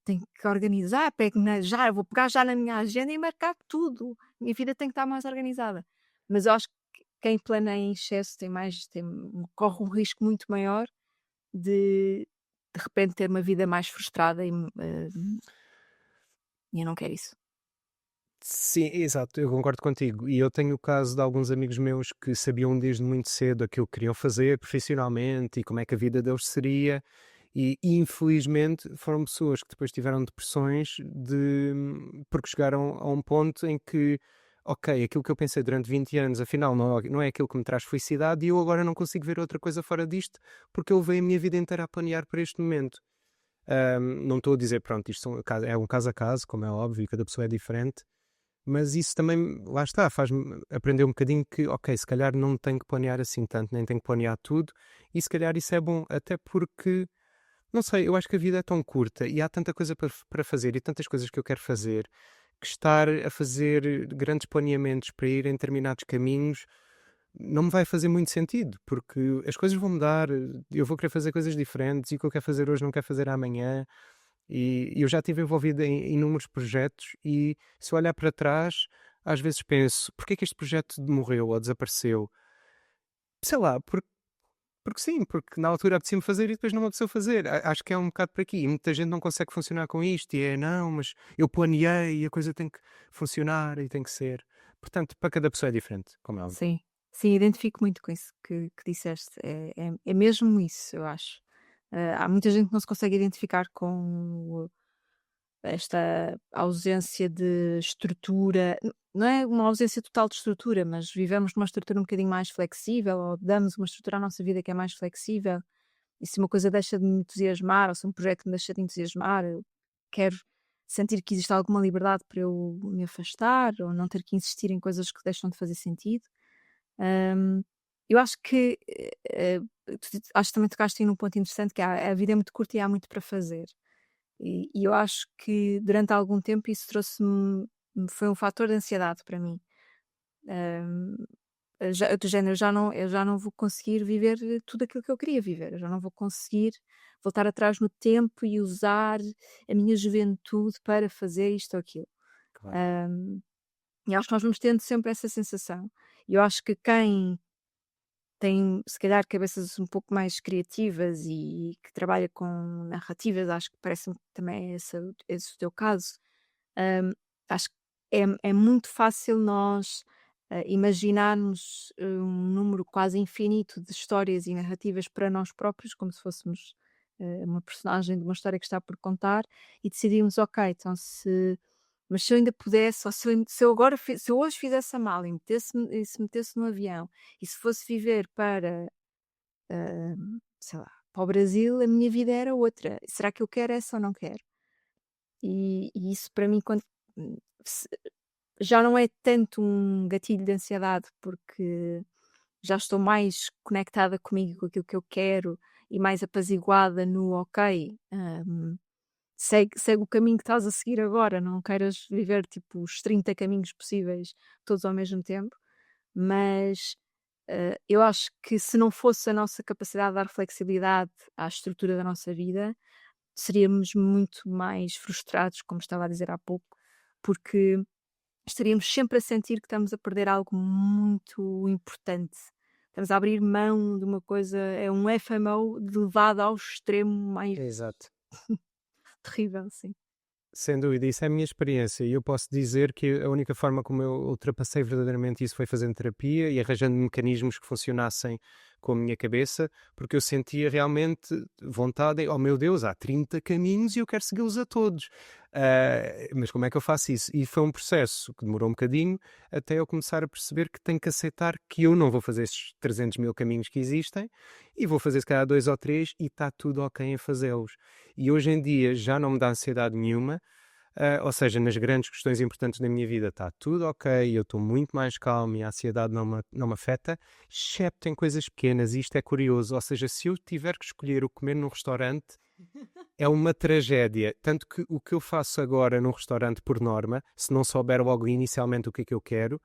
tenho que organizar, pego já, eu vou pegar já na minha agenda e marcar tudo. Minha vida tem que estar mais organizada. Mas eu acho que quem planeia em excesso corre um risco muito maior de repente ter uma vida mais frustrada e eu não quero isso. Sim, exato, eu concordo contigo. E eu tenho o caso de alguns amigos meus que sabiam desde muito cedo aquilo que queriam fazer profissionalmente e como é que a vida deles seria, e infelizmente foram pessoas que depois tiveram depressões porque chegaram a um ponto em que, ok, aquilo que eu pensei durante 20 anos, afinal não é aquilo que me traz felicidade e eu agora não consigo ver outra coisa fora disto porque eu levei a minha vida inteira a planear para este momento. Não estou a dizer, pronto, isto é um caso a caso, como é óbvio, e cada pessoa é diferente, mas isso também, lá está, faz-me aprender um bocadinho que, ok, se calhar não tenho que planear assim tanto, nem tenho que planear tudo, e se calhar isso é bom, até porque, não sei, eu acho que a vida é tão curta e há tanta coisa para fazer e tantas coisas que eu quero fazer, que estar a fazer grandes planeamentos para ir em determinados caminhos não me vai fazer muito sentido, porque as coisas vão mudar, eu vou querer fazer coisas diferentes e o que eu quero fazer hoje não quero fazer amanhã. E eu já estive envolvido em inúmeros projetos e se eu olhar para trás, às vezes penso, porque é que este projeto morreu ou desapareceu? Sei lá, porque sim, porque na altura apetecia-me fazer e depois não me apeteceu fazer. Acho que é um bocado por aqui. E muita gente não consegue funcionar com isto e é, não, mas eu planeei e a coisa tem que funcionar e tem que ser. Portanto, para cada pessoa é diferente, como é óbvio. Sim, sim, identifico muito com isso que disseste. É mesmo isso, eu acho. Há muita gente que não se consegue identificar com esta ausência de estrutura. Não é uma ausência total de estrutura, mas vivemos numa estrutura um bocadinho mais flexível, ou damos uma estrutura à nossa vida que é mais flexível. E se uma coisa deixa de me entusiasmar, ou se um projeto me deixa de entusiasmar, eu quero sentir que existe alguma liberdade para eu me afastar, ou não ter que insistir em coisas que deixam de fazer sentido. Hum, eu acho que acho que também tocaste aí num ponto interessante, que a vida é muito curta e há muito para fazer. E eu acho que durante algum tempo isso trouxe-me foi um fator de ansiedade para mim. Hum, do género, eu já não vou conseguir viver tudo aquilo que eu queria viver, eu já não vou conseguir voltar atrás no tempo e usar a minha juventude para fazer isto ou aquilo. Claro. Hum, e acho que nós vamos tendo sempre essa sensação. E eu acho que quem tem, se calhar, cabeças um pouco mais criativas e que trabalha com narrativas, acho que parece-me que também é esse o teu caso. hum, Acho que é muito fácil nós imaginarmos um número quase infinito de histórias e narrativas para nós próprios, como se fôssemos uma personagem de uma história que está por contar, e decidimos, ok, então se eu ainda pudesse, ou se eu hoje fizesse a mala e se metesse no avião, e se fosse viver para, sei lá, para o Brasil, a minha vida era outra. Será que eu quero essa ou não quero? E isso para mim, quando se já não é tanto um gatilho de ansiedade, porque já estou mais conectada comigo, com aquilo que eu quero e mais apaziguada no: "Ok, segue o caminho que estás a seguir agora, não queiras viver tipo os 30 caminhos possíveis todos ao mesmo tempo", mas, eu acho que se não fosse a nossa capacidade de dar flexibilidade à estrutura da nossa vida, seríamos muito mais frustrados, como estava a dizer há pouco, porque estaríamos sempre a sentir que estamos a perder algo muito importante. Estamos a abrir mão de uma coisa, é um FMO levado ao extremo mais Exato. terrível, sim. Sem dúvida, isso é a minha experiência e eu posso dizer que a única forma como eu ultrapassei verdadeiramente isso foi fazendo terapia e arranjando mecanismos que funcionassem com a minha cabeça, porque eu sentia realmente vontade, oh meu Deus, há 30 caminhos e eu quero segui-los a todos. Mas como é que eu faço isso? E foi um processo que demorou um bocadinho até eu começar a perceber que tenho que aceitar que eu não vou fazer esses 300 mil caminhos que existem e vou fazer se calhar dois ou três e está tudo ok em fazê-los. E hoje em dia já não me dá ansiedade nenhuma, ou seja, nas grandes questões importantes da minha vida está tudo ok, eu estou muito mais calmo e a ansiedade não me afeta, excepto em coisas pequenas, e isto é curioso, ou seja, se eu tiver que escolher o comer num restaurante, é uma tragédia, tanto que o que eu faço agora num restaurante por norma, se não souber logo inicialmente o que é que eu quero,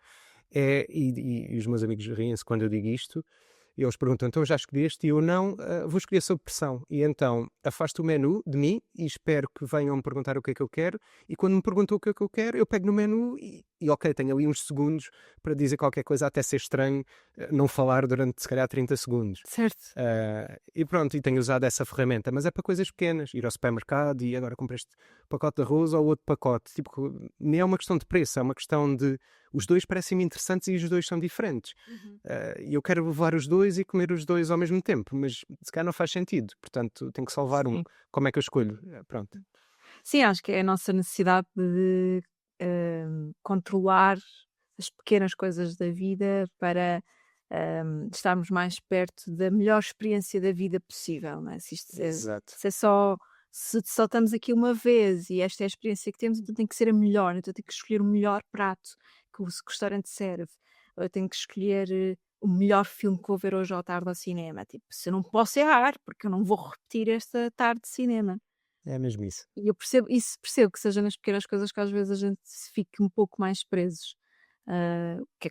e os meus amigos riem-se quando eu digo isto, e eles perguntam, então já escolheste? E eu não, vou escolher sob pressão. E então afasto o menu de mim e espero que venham me perguntar o que é que eu quero. E quando me perguntam o que é que eu quero, eu pego no menu e ok, tenho ali uns segundos para dizer qualquer coisa, até ser estranho não falar durante se calhar 30 segundos. Certo. E pronto, e tenho usado essa ferramenta, mas é para coisas pequenas, ir ao supermercado e agora comprei este pacote de arroz ou outro pacote. Tipo, nem é uma questão de preço, é uma questão de os dois parecem-me interessantes e os dois são diferentes. Uhum. E eu quero levar os dois e comer os dois ao mesmo tempo, mas se calhar não faz sentido, portanto tenho que salvar um. Sim. Como é que eu escolho? Pronto. Sim, acho que é a nossa necessidade de, controlar as pequenas coisas da vida para, estarmos mais perto da melhor experiência da vida possível, não é? Exato. Se é só se só estamos aqui uma vez e esta é a experiência que temos, então tem que ser a melhor, então tenho que escolher o melhor prato que o restaurante serve, ou eu tenho que escolher, o melhor filme que vou ver hoje à tarde ao cinema, tipo, se eu não posso errar, porque eu não vou repetir esta tarde de cinema. É mesmo isso. E eu percebo que seja nas pequenas coisas que às vezes a gente se fique um pouco mais presos. O que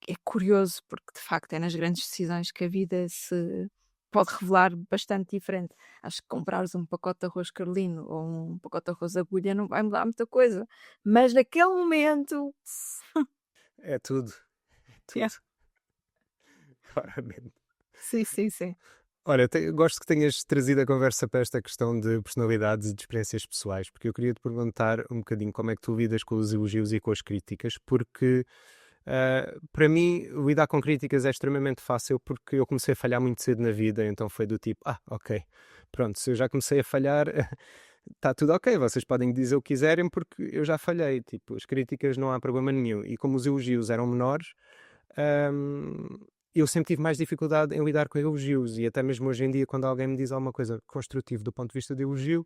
é curioso, porque de facto é nas grandes decisões que a vida se pode revelar bastante diferente. Acho que comprares um pacote de arroz carlino ou um pacote de arroz agulha não vai mudar muita coisa, mas naquele momento, É tudo. É yeah. tudo. Claramente. Sim, sim, sim. Olha, gosto que tenhas trazido a conversa para esta questão de personalidades e de experiências pessoais, porque eu queria te perguntar um bocadinho como é que tu lidas com os elogios e com as críticas, porque para mim lidar com críticas é extremamente fácil porque eu comecei a falhar muito cedo na vida, então foi do tipo, ok, pronto, se eu já comecei a falhar, está tudo ok, vocês podem dizer o que quiserem porque eu já falhei, tipo, as críticas não há problema nenhum, e como os elogios eram menores, hum, eu sempre tive mais dificuldade em lidar com elogios e até mesmo hoje em dia quando alguém me diz alguma coisa construtiva do ponto de vista de elogio,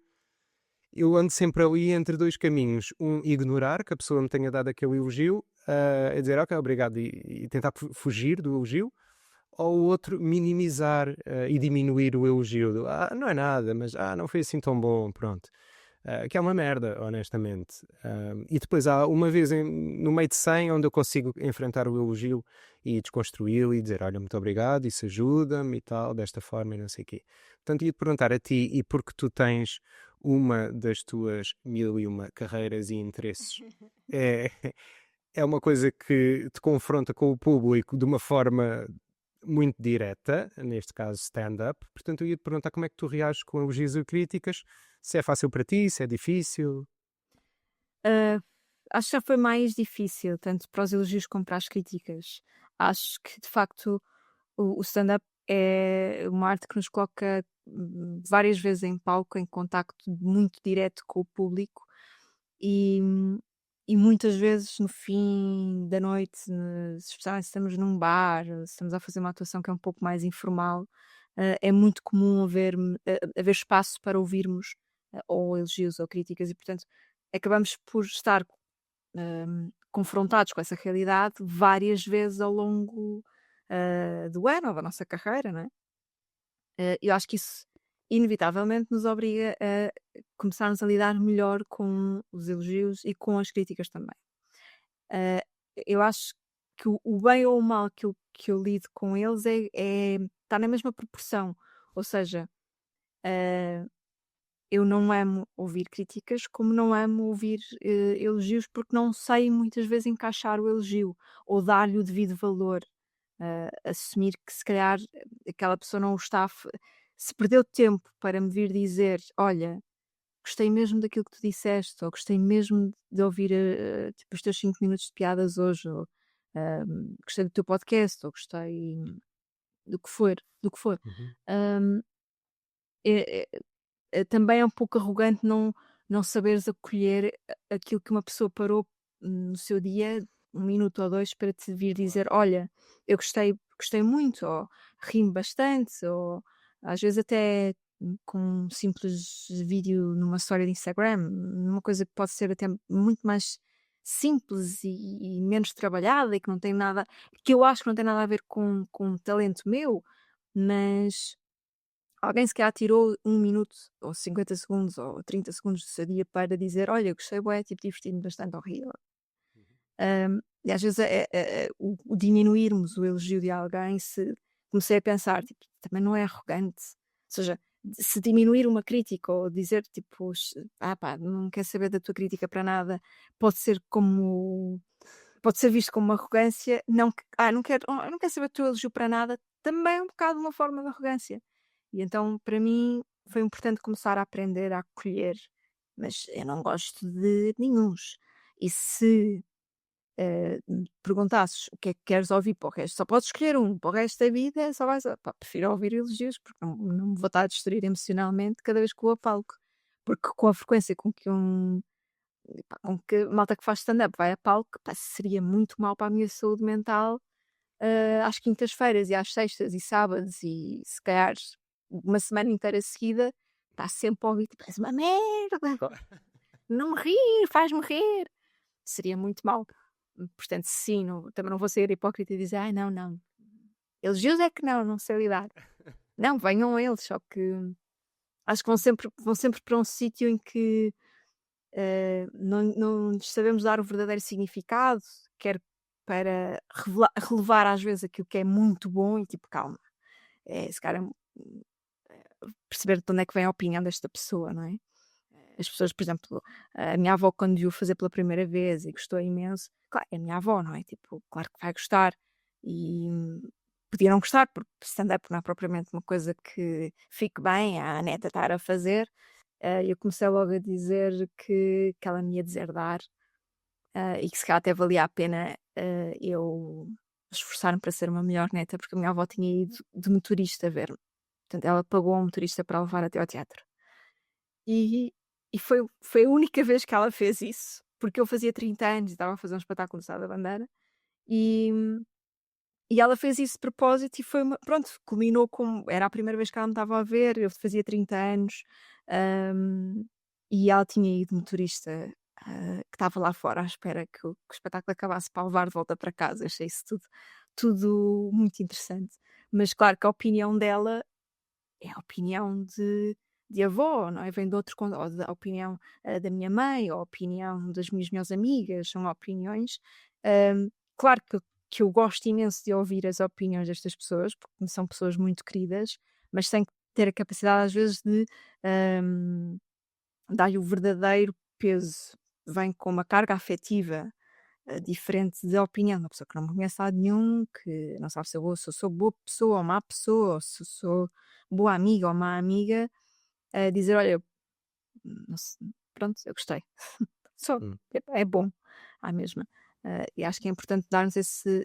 eu ando sempre ali entre dois caminhos. Um, ignorar que a pessoa me tenha dado aquele elogio, a dizer ok, obrigado e tentar fugir do elogio, ou o outro, minimizar e diminuir o elogio. Não é nada, mas não foi assim tão bom, pronto. que é uma merda, honestamente. E depois há uma vez no meio de 100 onde eu consigo enfrentar o elogio e desconstruí-lo e dizer, olha, muito obrigado, isso ajuda-me e tal, desta forma e não sei o quê. Portanto, ia-te perguntar a ti, e porque tu tens uma das tuas mil e uma carreiras e interesses, é, é uma coisa que te confronta com o público de uma forma muito direta, neste caso stand-up. Portanto, eu ia te perguntar como é que tu reages com elogios e críticas, se é fácil para ti, se é difícil. Ah, acho que já foi mais difícil, tanto para os elogios como para as críticas. Acho que, de facto, o stand-up é uma arte que nos coloca várias vezes em palco, em contacto muito direto com o público e, e muitas vezes no fim da noite, especialmente se estamos num bar, se estamos a fazer uma atuação que é um pouco mais informal, é muito comum haver espaço para ouvirmos ou elogios ou críticas e, portanto, acabamos por estar confrontados com essa realidade várias vezes ao longo do ano ou da nossa carreira, não é? Eu acho que isso inevitavelmente nos obriga a começarmos a lidar melhor com os elogios e com as críticas também. Eh, eu acho que o bem ou o mal que eu lido com eles está na mesma proporção. Ou seja, eh, eu não amo ouvir críticas, como não amo ouvir elogios, porque não sei muitas vezes encaixar o elogio ou dar-lhe o devido valor. Assumir que se calhar aquela pessoa não o está se perdeu tempo para me vir dizer: "Olha, gostei mesmo daquilo que tu disseste", ou "Gostei mesmo de ouvir, tipo, os teus 5 minutos de piadas hoje", ou "Gostei do teu podcast", ou "Gostei", do que for. Uhum. Hum, é também é um pouco arrogante não saberes acolher aquilo que uma pessoa parou no seu dia, 1 minuto ou 2 para te vir dizer: "Olha, eu gostei muito", ou "Ri-me bastante", ou às vezes até com um simples vídeo numa história de Instagram, numa coisa que pode ser até muito mais simples e menos trabalhada e que não tem nada, que eu acho que não tem nada a ver com um talento meu, mas alguém se calhar tirou 1 minuto, ou 50 segundos, ou 30 segundos do seu dia para dizer: "Olha, gostei bué, tipo, diverti-me bastante ao rir". E às vezes o diminuirmos o elogio de alguém, se comecei a pensar, tipo, também não é arrogante. Ou seja, se diminuir uma crítica ou dizer tipo: "Ah pá, não quero saber da tua crítica para nada", pode ser como pode ser visto como uma arrogância, não que: "Ah, não quero saber do teu elogio para nada", também é um bocado uma forma de arrogância. E então, para mim, foi importante começar a aprender a acolher, mas eu não gosto de nenhuns. E se, me perguntasses o que é que queres ouvir para o resto, só podes escolher um, para o resto da vida só vais a pá, prefiro ouvir elogios, porque não me vou estar a destruir emocionalmente cada vez que vou a palco. Porque com a frequência com que a malta que faz stand-up vai a palco, pá, seria muito mal para a minha saúde mental, às quintas-feiras e às sextas e sábados e se calhar uma semana inteira seguida, está sempre a ouvir tipo: "És uma merda, Claro. não me rir, faz-me rir". Seria muito mau. Portanto, sim, também não vou ser hipócrita e dizer: "Ai não, não, elogios é que não sei lidar". Não, venham eles, só que acho que vão sempre para um sítio em que, não lhes sabemos dar o verdadeiro significado, quer para relevar às vezes aquilo que é muito bom e tipo, calma, se calhar perceber de onde é que vem a opinião desta pessoa, não é? As pessoas, por exemplo, a minha avó quando viu fazer pela primeira vez e gostou imenso, claro, é a minha avó, não é? Tipo, claro que vai gostar e podia não gostar, porque stand-up não é propriamente uma coisa que fique bem a neta estar a fazer. Eu comecei logo a dizer que ela me ia deserdar, e que se calhar até valia a pena eu esforçar-me para ser uma melhor neta, porque a minha avó tinha ido de motorista ver-me. Portanto, ela pagou um motorista para a levar até ao teatro. E e foi a única vez que ela fez isso, porque eu fazia 30 anos e estava a fazer um espetáculo no Sá da Bandeira, e ela fez isso de propósito e foi uma pronto, culminou com era a primeira vez que ela me estava a ver, eu fazia 30 anos, hum, e ela tinha ido de motorista, que estava lá fora à espera que o espetáculo acabasse para a levar de volta para casa. Achei isso tudo muito interessante. Mas claro que a opinião dela é a opinião de avó, não é? Vem de outro, ou da opinião da minha mãe, ou a opinião das minhas melhores amigas, são opiniões. Claro que eu gosto imenso de ouvir as opiniões destas pessoas, porque são pessoas muito queridas, mas sem ter a capacidade às vezes de hum, dar-lhe o verdadeiro peso. Vem com uma carga afetiva diferente da opinião de uma pessoa que não me conhece de lado nenhum, que não sabe se eu sou boa pessoa ou má pessoa, ou se sou boa amiga ou má amiga, a dizer: "Olha, não se pronto, eu gostei". Só, Hum, é bom à mesma. E acho que é importante darmos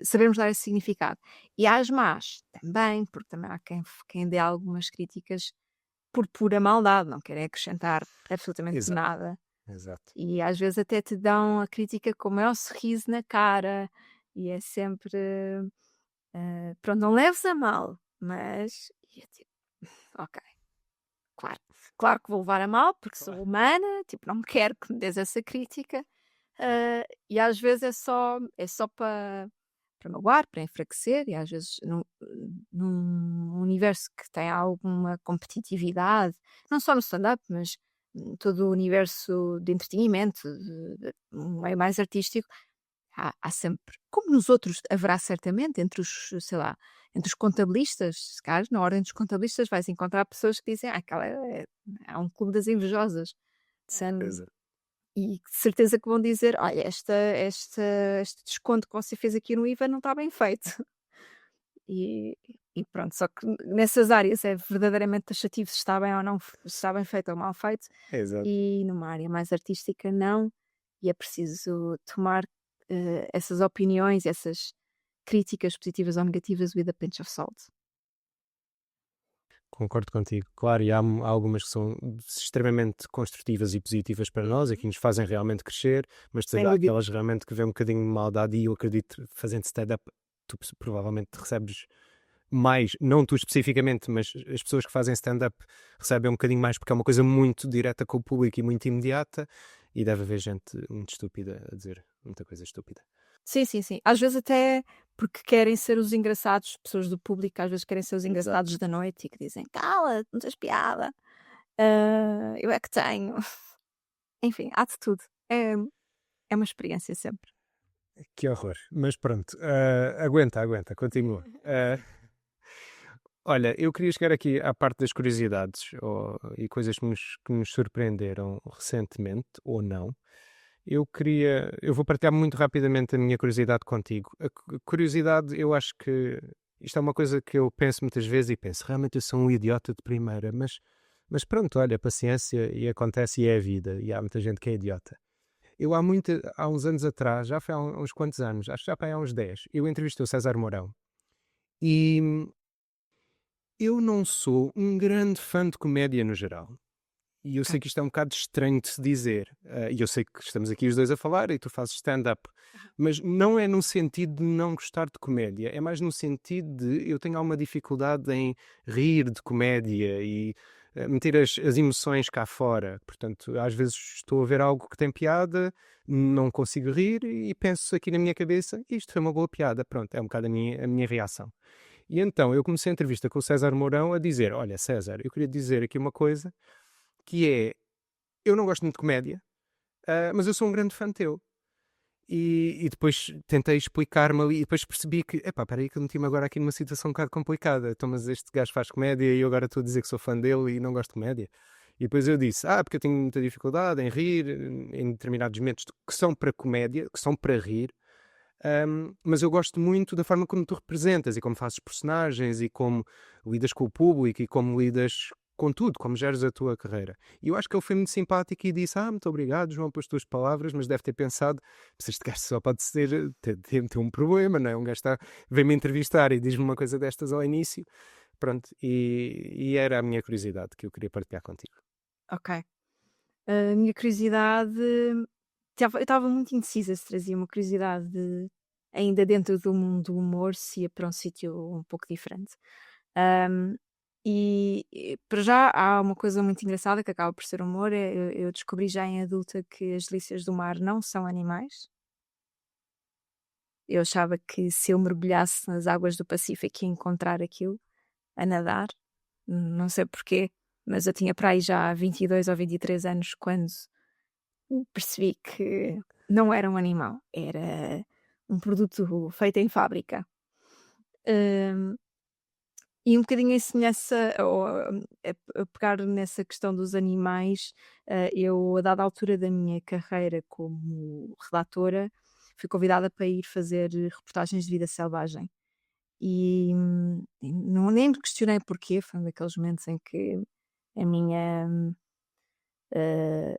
sabermos dar esse significado. E às más também, porque também há quem dê algumas críticas por pura maldade, não querem acrescentar absolutamente exato, nada. exato. E às vezes até te dão a crítica com o maior sorriso na cara, e é sempre, pronto, não leves a mal, mas e eu tipo: "Ok, claro, claro que vou levar a mal, porque sou humana, tipo, não quero que me des essa crítica", e às vezes é só para magoar, para enfraquecer, e às vezes num universo que tem alguma competitividade, não só no stand-up, mas todo o universo de entretenimento, um meio mais artístico, há sempre, como nos outros haverá certamente, entre os, sei lá, entre os contabilistas, se calhar na ordem dos contabilistas vais encontrar pessoas que dizem: aquela há um clube das invejosas, de Exato. e de certeza que vão dizer: "Olha, este desconto que você fez aqui no IVA não está bem feito". E e pronto, só que nessas áreas é verdadeiramente taxativo se está bem ou não, se está bem feito ou mal feito, Exato. e numa área mais artística não, e é preciso tomar, essas opiniões, essas críticas positivas ou negativas with a pinch of salt. Concordo contigo. Claro, e há algumas que são extremamente construtivas e positivas para nós e que nos fazem realmente crescer, mas depois Sem há dúvida. aquelas realmente que vê um bocadinho de maldade e eu acredito, fazendo stand-up, tu provavelmente recebes mais, não tu especificamente, mas as pessoas que fazem stand-up recebem um bocadinho mais porque é uma coisa muito direta com o público e muito imediata e deve haver gente muito estúpida a dizer muita coisa estúpida. Sim, sim, sim. Às vezes até porque querem ser os engraçados, pessoas do público às vezes querem ser os Exato. engraçados da noite e que dizem: "Cala, não tens piada". Eu é que tenho. Enfim, há de tudo. É uma experiência sempre. Que horror. Mas pronto, aguenta, aguenta, continua. Olha, eu queria chegar aqui à parte das curiosidades e coisas que nos surpreenderam recentemente, ou não. Eu vou partilhar muito rapidamente a minha curiosidade contigo. Curiosidade, eu acho que isto é uma coisa que eu penso muitas vezes e penso, realmente eu sou um idiota de primeira, mas pronto, olha, paciência e acontece e é a vida, e há muita gente que é idiota. Há uns anos atrás, já foi há uns quantos anos, acho que já foi há uns 10, eu entrevistei o César Mourão e eu não sou um grande fã de comédia no geral. E eu Ok. sei que isto é um bocado estranho de se dizer. E eu sei que estamos aqui os dois a falar e tu fazes stand-up. Mas não é no sentido de não gostar de comédia. É mais no sentido de eu tenho alguma dificuldade em rir de comédia e meter as emoções cá fora. Portanto, às vezes estou a ver algo que tem piada, não consigo rir e penso aqui na minha cabeça, isto foi uma boa piada. Pronto, é um bocado a minha reação. E então eu comecei a entrevista com o César Mourão a dizer: Olha, César, eu queria dizer aqui uma coisa que é: eu não gosto muito de comédia, mas eu sou um grande fã teu. E depois tentei explicar-me ali e depois percebi que, epá, peraí que eu meti-me agora aqui numa situação um bocado complicada. Então, mas este gajo faz comédia e eu agora estou a dizer que sou fã dele e não gosto de comédia. E depois eu disse, porque eu tenho muita dificuldade em rir, em determinados momentos que são para comédia, que são para rir, mas eu gosto muito da forma como tu representas e como fazes personagens e como lidas com o público e como lidas com tudo, como geres a tua carreira. E eu acho que ele foi muito simpático e disse: muito obrigado, João, pelas tuas palavras, mas deve ter pensado, se este gajo só pode ter um problema, não é? Um gajo vem-me entrevistar e diz-me uma coisa destas ao início. Pronto, e era a minha curiosidade que eu queria partilhar contigo. Ok. A minha curiosidade, eu estava muito indecisa se trazia uma curiosidade ainda dentro do mundo do humor, se ia para um sítio um pouco diferente. Ahm, e para já há uma coisa muito engraçada que acaba por ser humor, eu descobri já em adulta que as delícias do mar não são animais. Eu achava que se eu mergulhasse nas águas do Pacífico ia encontrar aquilo a nadar, não sei porquê. mas eu tinha para aí já 22 ou 23 anos quando percebi que não era um animal, era um produto feito em fábrica. Hum, e um bocadinho em semelhança ou a pegar nessa questão dos animais, eu a dada altura da minha carreira como redatora, fui convidada para ir fazer reportagens de vida selvagem. E não nem me questionei porquê, foi um daqueles momentos em que a minha, eh,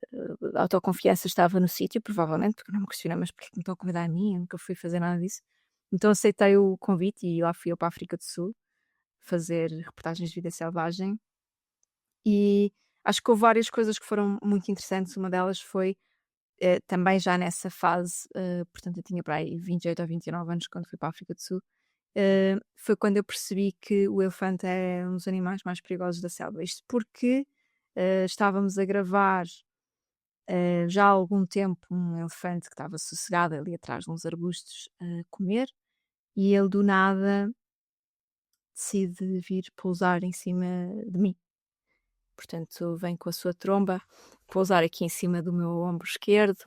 autoconfiança estava no sítio, provavelmente, porque eu não me questionei: "Mas porquê que me estão a convidar a mim? Eu nunca fui fazer nada disso". Então aceitei o convite e lá fui eu para a África do Sul fazer reportagens de vida selvagem. E acho que houve várias coisas que foram muito interessantes. Uma delas foi, também já nessa fase, portanto eu tinha para aí 28 ou 29 anos quando fui para a África do Sul, foi quando eu percebi que o elefante é um dos animais mais perigosos da selva. Isto porque, estávamos a gravar, já há algum tempo um elefante que estava sossegado ali atrás de uns arbustos a comer, e ele do nada decide vir pousar em cima de mim. Portanto, vem com a sua tromba pousar aqui em cima do meu ombro esquerdo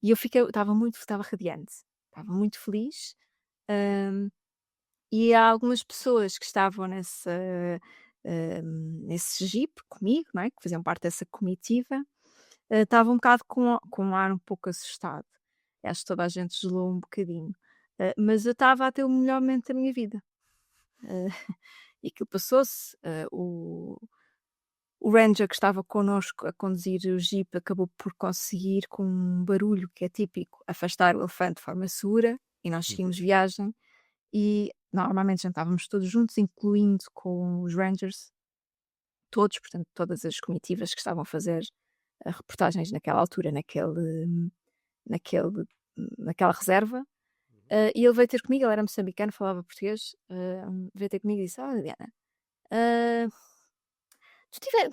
e eu estava radiante, estava muito feliz. hum, e há algumas pessoas que estavam nesse jeep comigo, não é, que faziam parte dessa comitiva, estavam um bocado com um ar um pouco assustado. Acho que toda a gente gelou um bocadinho, mas eu estava a ter o melhor momento da minha vida. Eh, e aquilo passou-se, o ranger que estava connosco a conduzir o jeep acabou por conseguir, com um barulho que é típico, afastar o elefante de forma segura e nós Uhum. seguimos viagem. E normalmente jantávamos todos juntos, incluindo com os rangers todos, portanto, todas as comitivas que estavam a fazer reportagens naquela altura, naquele, naquela reserva. E ele veio ter comigo, ele era moçambicano, falava português, veio ter comigo e disse: "Olha, Diana, ah,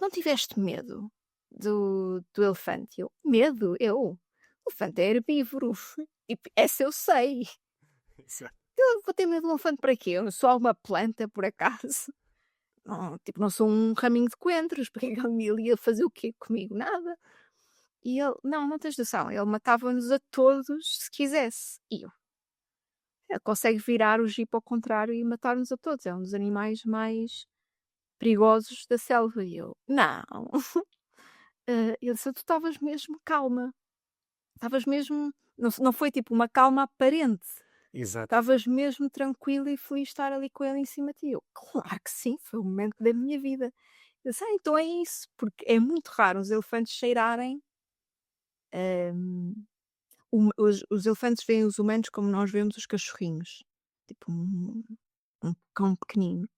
não tiveste medo do elefante?" Eu: "Medo? Eu? O elefante é herbívoro." Tipo, essa eu sei. Exato. Eu vou ter medo de um elefante para quê? Eu não sou alguma planta, por acaso? Não, tipo, não sou um raminho de coentros, porque é que ele ia fazer o quê comigo? Nada. E ele: "Não, não tens noção, ele matava-nos a todos se quisesse." E eu: "Ele consegue virar o jipe ao contrário e matar-nos a todos, é um dos animais mais perigosos da selva." E eu: "Não." Ele disse: "Tu estavas mesmo calma, estavas mesmo, não foi tipo uma calma aparente, Exato. estavas mesmo tranquila e feliz de estar ali com ele em cima de ti." Eu: "Claro que sim, foi o momento da minha vida." Ele disse: Então é isso, porque é muito raro os elefantes cheirarem, hum, os elefantes veem os humanos como nós vemos os cachorrinhos, tipo um cão pequenino.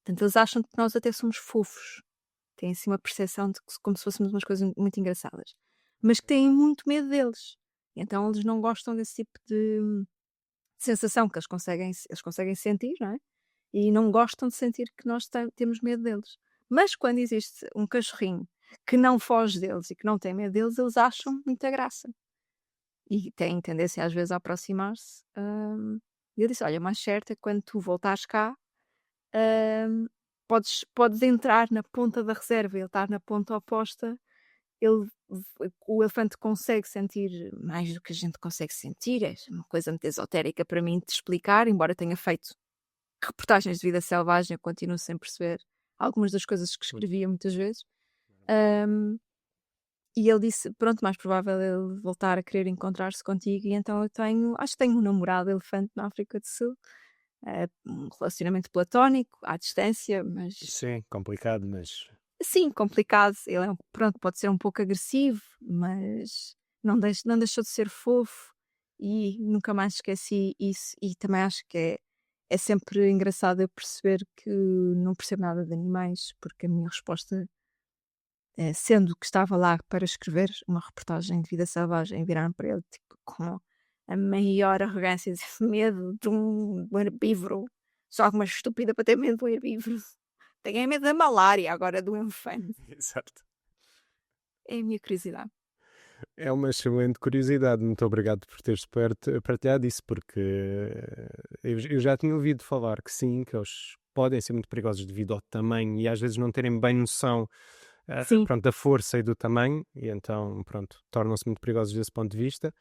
Portanto, eles acham que nós até somos fofos. Têm assim uma percepção de que como se fôssemos umas coisas muito engraçadas, mas que têm muito medo deles. Então eles não gostam desse tipo de sensação que eles conseguem sentir, não é? E não gostam de sentir que nós temos medo deles. Mas quando existe um cachorrinho que não foge deles e que não tem medo deles, eles acham muita graça. E têm tendência às vezes a aproximar-se. E eu disse: "Olha, o mais certo é que quando tu voltares cá, hum, podes entrar na ponta da reserva, ele estar na ponta oposta, o elefante consegue sentir mais do que a gente consegue sentir." É uma coisa muito esotérica para mim de explicar, embora tenha feito reportagens de vida selvagem, eu continuo sem perceber algumas das coisas que Hum. escrevia muitas vezes. Hum, e ele disse: "Pronto, mais provável é ele voltar a querer encontrar-se contigo." E então acho que tenho um namorado elefante na África do Sul, um relacionamento platónico, à distância, mas Sim, complicado, mas sim, complicado. Ele pronto, pode ser um pouco agressivo, mas não deixou de ser fofo e nunca mais esqueci isso. E também acho que é sempre engraçado eu perceber que não percebo nada de animais, porque a minha resposta, sendo que estava lá para escrever uma reportagem de vida selvagem, viraram para ele tipo, com a maior arrogância, dizer medo de um herbívoro. Sou alguma estúpida para ter medo de um herbívoro. Tenho é medo da malária agora do elefante. exato. É a minha curiosidade. É uma excelente curiosidade. Muito obrigado por teres partilhado isso, porque eu já tinha ouvido falar que sim, que eles podem ser muito perigosos devido ao tamanho e às vezes não terem bem noção Sim, pronto, da força e do tamanho, e então, pronto, tornam-se muito perigosos desse ponto de vista.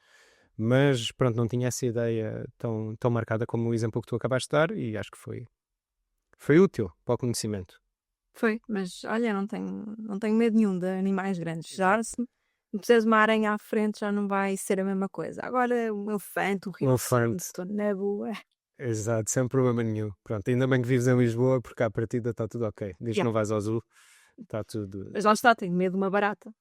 Mas, pronto, não tinha essa ideia tão marcada como o exemplo que tu acabaste de dar, e acho que foi útil para o conhecimento. foi. Mas olha, não tenho medo nenhum de animais grandes. Já Exato. se me puseres uma aranha à frente já não vai ser a mesma coisa. Agora um elefante, um Um rinoceronte, elefante, estou na boa. exato, sem problema nenhum. Pronto, ainda bem que vives em Lisboa, porque à partida está tudo ok. Diz que Yeah. não vais ao zoo, está tudo. Mas lá está, tenho medo de uma barata.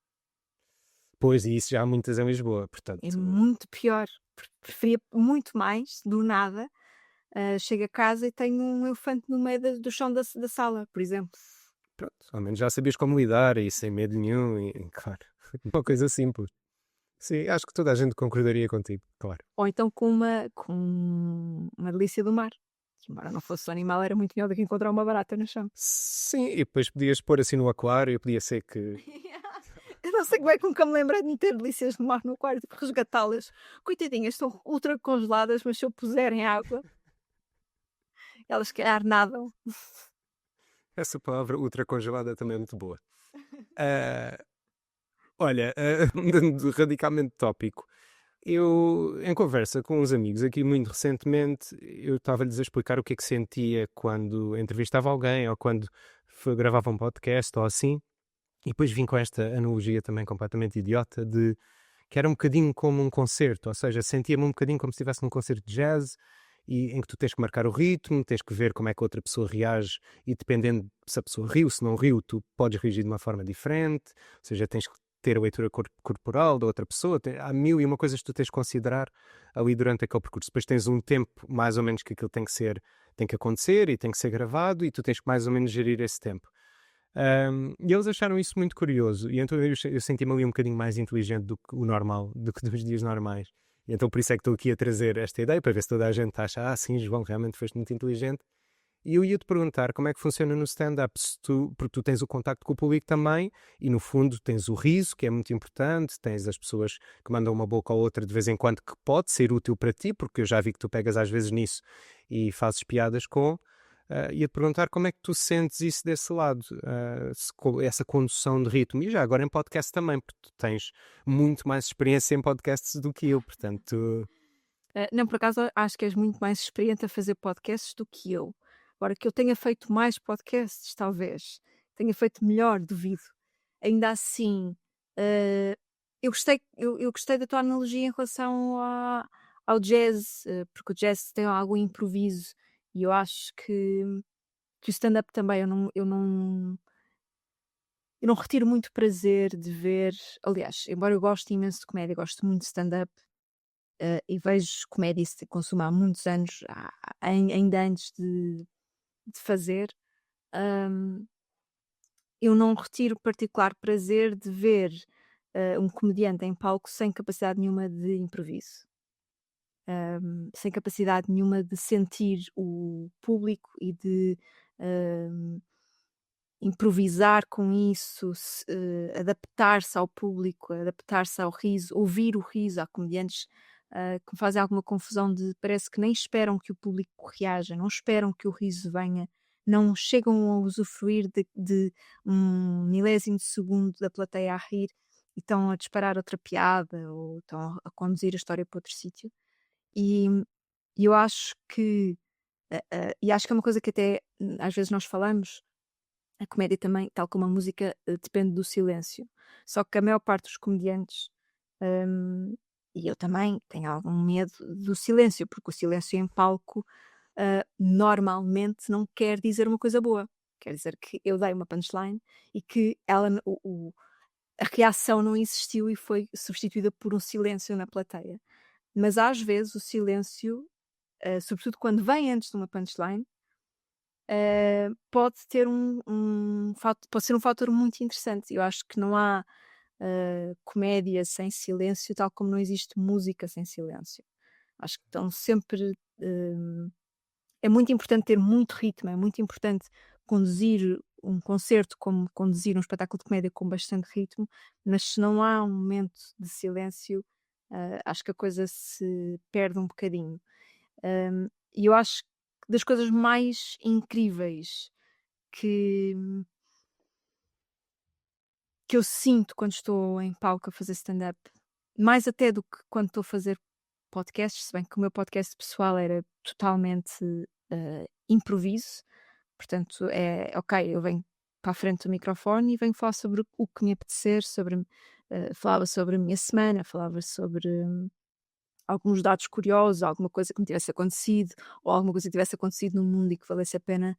Pois, e isso já há muitas em Lisboa, É portanto, muito pior. Preferia muito mais, do nada, chego a casa e tenho um elefante no meio do chão da sala, por exemplo. pronto, ao menos já sabias como lidar e sem medo nenhum, e claro, uma coisa simples. Sim, acho que toda a gente concordaria contigo, claro. Ou então com uma delícia do mar. Que embora não fosse um animal, era muito melhor do que encontrar uma barata no chão. Sim, e depois podias pôr assim no aquário, podia ser que. Eu não sei como é que nunca me lembrei de meter delícias do mar no aquário, tipo, resgatá-las. Coitadinhas, estão ultra congeladas, mas se eu puser em água, elas se calhar nadam. Essa palavra ultracongelada também é muito boa. Ah, olha, mudando radicalmente de tópico, eu, em conversa com uns amigos aqui muito recentemente, eu estava-lhes a explicar o que é que sentia quando entrevistava alguém ou quando gravava um podcast ou assim, e depois vim com esta analogia também completamente idiota de que era um bocadinho como um concerto, ou seja, sentia-me um bocadinho como se estivesse num concerto de jazz e em que tu tens que marcar o ritmo, tens que ver como é que a outra pessoa reage e dependendo se a pessoa riu, se não riu, tu podes reagir de uma forma diferente, ou seja, tens que ter a leitura corporal da outra pessoa, há mil e uma coisas que tu tens que considerar ali durante aquele percurso. Depois tens um tempo mais ou menos que aquilo tem que ser, tem que acontecer e tem que ser gravado e tu tens que mais ou menos gerir esse tempo. E eles acharam isso muito curioso, e então eu senti-me ali um bocadinho mais inteligente do que o normal, do que dos dias normais. E então por isso é que estou aqui a trazer esta ideia, para ver se toda a gente acha, sim, João, realmente foste muito inteligente. E eu ia-te perguntar como é que funciona no stand-up, porque tu tens o contacto com o público também, e no fundo tens o riso, que é muito importante, tens as pessoas que mandam uma boca ou outra de vez em quando, que pode ser útil para ti, porque eu já vi que tu pegas às vezes nisso e fazes piadas com. Ia-te perguntar como é que tu sentes isso desse lado, essa condução de ritmo, e já agora em podcast também, porque tu tens muito mais experiência em podcasts do que eu, portanto, Não, por acaso acho que és muito mais experiente a fazer podcasts do que eu. Agora que eu tenha feito mais podcasts, talvez, tenha feito melhor, duvido. Ainda assim, eh, eu gostei da tua analogia em relação ao jazz, porque o jazz tem algum improviso e eu acho que o stand-up também, eu não retiro muito prazer de ver. Aliás, embora eu goste imenso de comédia, gosto muito de stand-up, e vejo comédia e consumo há muitos anos, ainda antes de fazer, hum, eu não retiro particular prazer de ver, um comediante em palco sem capacidade nenhuma de improviso, sem capacidade nenhuma de sentir o público e de, hum, improvisar com isso, adaptar-se ao público, adaptar-se ao riso, ouvir o riso. Há comediantes, que fazem alguma confusão de parece que nem esperam que o público reaja, não esperam que o riso venha, não chegam a usufruir de um milésimo de segundo da plateia a rir e estão a disparar outra piada ou estão a conduzir a história para outro sítio. E eu acho que, e acho que é uma coisa que até, às vezes nós falamos, a comédia também, tal como a música, depende do silêncio. Só que a maior parte dos comediantes, hum, e eu também, tenho algum medo do silêncio, porque o silêncio em palco, normalmente não quer dizer uma coisa boa. Quer dizer que eu dei uma punchline e que ela, a reação não existiu e foi substituída por um silêncio na plateia. Mas às vezes o silêncio, sobretudo quando vem antes de uma punchline, pode ter pode ser um fator muito interessante. Eu acho que não há, comédia sem silêncio, tal como não existe música sem silêncio. Acho que estão sempre, é muito importante ter muito ritmo, é muito importante conduzir um concerto como conduzir um espetáculo de comédia com bastante ritmo, mas se não há um momento de silêncio, acho que a coisa se perde um bocadinho. E eu acho das coisas mais incríveis que eu sinto quando estou em palco a fazer stand-up, mais até do que quando estou a fazer podcasts, se bem que o meu podcast pessoal era totalmente improviso, portanto é ok, eu venho para a frente do microfone e venho falar sobre o que me apetecer, falava sobre a minha semana, falava sobre alguns dados curiosos, alguma coisa que me tivesse acontecido, ou alguma coisa que tivesse acontecido no mundo e que valesse a pena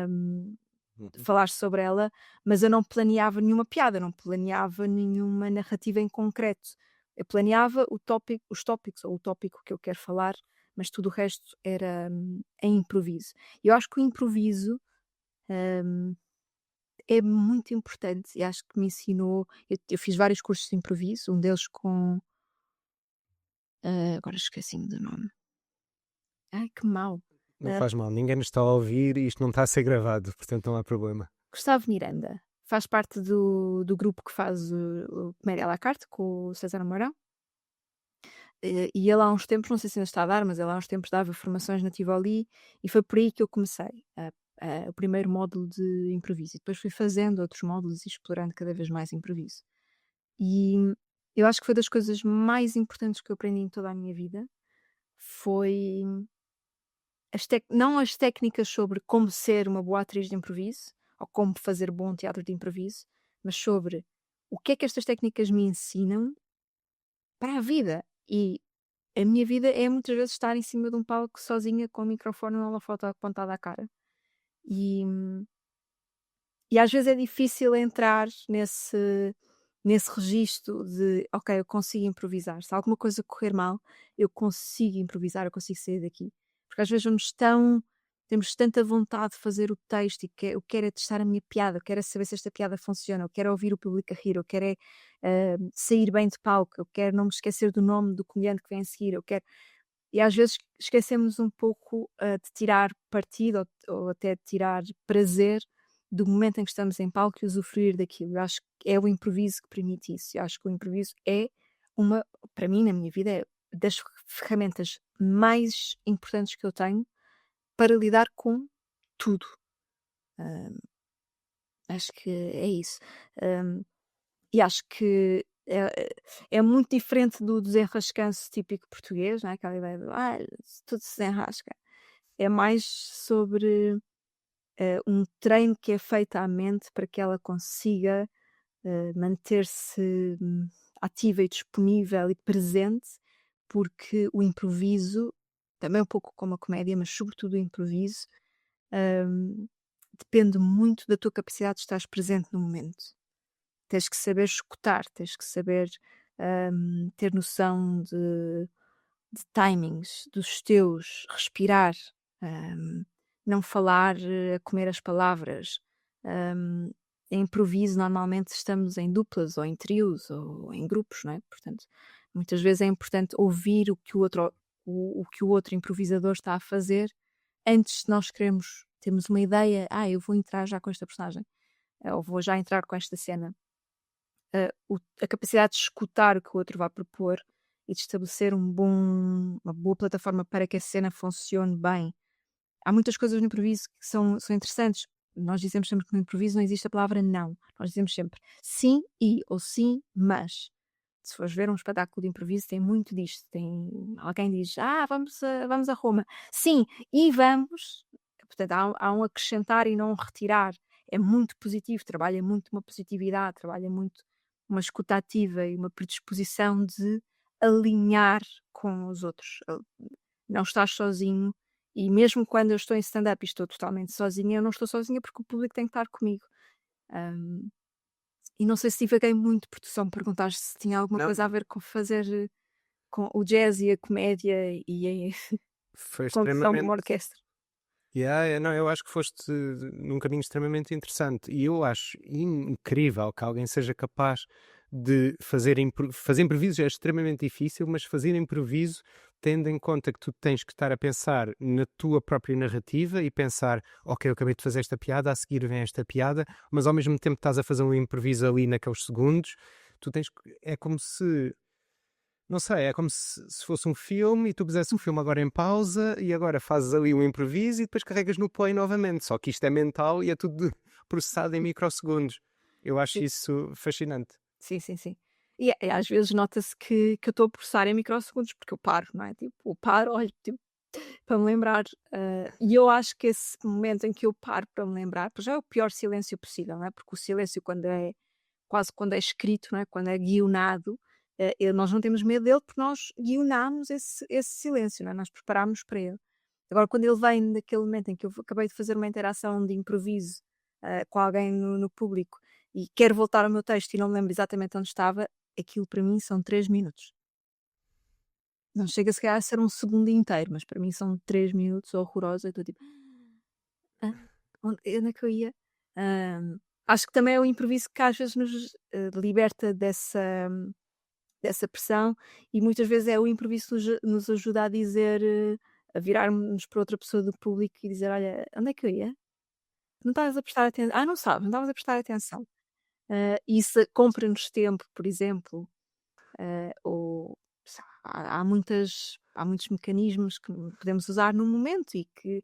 hum, Uhum. falar sobre ela, mas eu não planeava nenhuma piada, não planeava nenhuma narrativa em concreto. Eu planeava os tópicos ou o tópico que eu quero falar, mas tudo o resto era em improviso. E eu acho que o improviso hum, é muito importante e acho que me ensinou. Eu fiz vários cursos de improviso, um deles com. Agora esqueci-me do nome. Ai, que mau. Não faz mal, ninguém nos está a ouvir e isto não está a ser gravado, portanto não há problema. Gustavo Miranda faz parte do grupo que faz o Comédia à la carte com o César Mourão. E ele há uns tempos, não sei se ainda está a dar, mas ele há uns tempos dava formações na Tivoli e foi por aí que eu comecei o primeiro módulo de improviso. E depois fui fazendo outros módulos e explorando cada vez mais improviso. E eu acho que foi das coisas mais importantes que eu aprendi em toda a minha vida. Foi não as técnicas sobre como ser uma boa atriz de improviso ou como fazer bom teatro de improviso, mas sobre o que é que estas técnicas me ensinam para a vida. E a minha vida é muitas vezes estar em cima de um palco sozinha com o microfone e uma foto apontada à cara. E, e às vezes é difícil entrar nesse registro de, ok, eu consigo improvisar. Se alguma coisa correr mal, eu consigo improvisar, eu consigo sair daqui. Porque às vezes temos tanta vontade de fazer o texto e eu quero é testar a minha piada, eu quero é saber se esta piada funciona, eu quero é ouvir o público a rir, eu quero sair bem de palco, eu quero não me esquecer do nome do comediante que vem a seguir, eu quero. E às vezes esquecemos um pouco de tirar partido ou até de tirar prazer do momento em que estamos em palco e usufruir daquilo. Eu acho que é o improviso que permite isso. Eu acho que o improviso para mim, na minha vida, é das ferramentas mais importantes que eu tenho para lidar com tudo. Hum, Acho que é isso. Hum, e acho que é muito diferente do desenrascanço típico português, não é? Aquela ideia de tudo se desenrasca. É mais sobre um treino que é feito à mente para que ela consiga manter-se ativa e disponível e presente, porque o improviso, também um pouco como a comédia, mas sobretudo o improviso, hum, depende muito da tua capacidade de estar presente no momento. Tens que saber escutar, tens que saber ter noção de timings, dos teus, respirar, hum, não falar a comer as palavras. Hum, Em improviso, normalmente estamos em duplas, ou em trios, ou em grupos, não é? Portanto, muitas vezes é importante ouvir o que o outro improvisador está a fazer antes de nós termos uma ideia, eu vou entrar já com esta personagem, ou vou já entrar com esta cena. A capacidade de escutar o que o outro vai propor e de estabelecer uma boa plataforma para que a cena funcione bem. Há muitas coisas no improviso que são interessantes. Nós dizemos sempre que no improviso não existe a palavra não. Nós dizemos sempre sim ou sim, mas. Se fores ver um espetáculo de improviso, tem muito disto. Alguém diz, vamos a Roma. Sim, e vamos. Portanto, há um acrescentar e não um retirar. É muito positivo, trabalha muito uma positividade, trabalha muito uma escuta ativa e uma predisposição de alinhar com os outros. Não estás sozinho. E mesmo quando eu estou em stand-up e estou totalmente sozinha, eu não estou sozinha porque o público tem que estar comigo. Hum, e não sei se divaguei muito, porque tu só me perguntaste se tinha alguma Não, coisa a ver com fazer com o jazz e a comédia e a foi condução de uma extremamente. orquestra. Não, eu acho que foste num caminho extremamente interessante e eu acho incrível que alguém seja capaz de fazer improviso é extremamente difícil, mas fazer improviso tendo em conta que tu tens que estar a pensar na tua própria narrativa e pensar, ok, eu acabei de fazer esta piada, a seguir vem esta piada, mas ao mesmo tempo estás a fazer um improviso ali naqueles segundos, é como se não sei, é como se fosse um filme e tu pusesse o filme agora em pausa e agora fazes ali um improviso e depois carregas no play novamente. Só que isto é mental e é tudo processado em microsegundos. Eu acho Sim, isso fascinante. sim, sim, sim. E às vezes nota-se que eu estou a processar em microsegundos, porque eu paro, não é? Tipo, eu paro, olho, tipo, para me lembrar. E eu acho que esse momento em que eu paro para me lembrar, pois já é o pior silêncio possível, não é? Porque o silêncio, quase quando é escrito, não é? Quando é guionado, nós não temos medo dele porque nós guionamos esse silêncio, não é? Nós preparámos para ele. Agora, quando ele vem naquele momento em que eu acabei de fazer uma interação de improviso com alguém no público e quero voltar ao meu texto e não me lembro exatamente onde estava, aquilo para mim são 3 minutos. Não chega se calhar a ser um segundo inteiro, mas para mim são 3 minutos horrorosos. Eu estou tipo: "Hã? Onde é que eu ia?" Acho que também é o improviso que às vezes nos, liberta dessa pressão e muitas vezes é o improviso que nos ajuda a dizer, a virarmos para outra pessoa do público e dizer: "Olha, onde é que eu ia? Não estavas a prestar atenção. Ah, não sabes, não estavas a prestar atenção." E isso compra-nos tempo, por exemplo. Ou sei lá, há muitos mecanismos que podemos usar no momento e que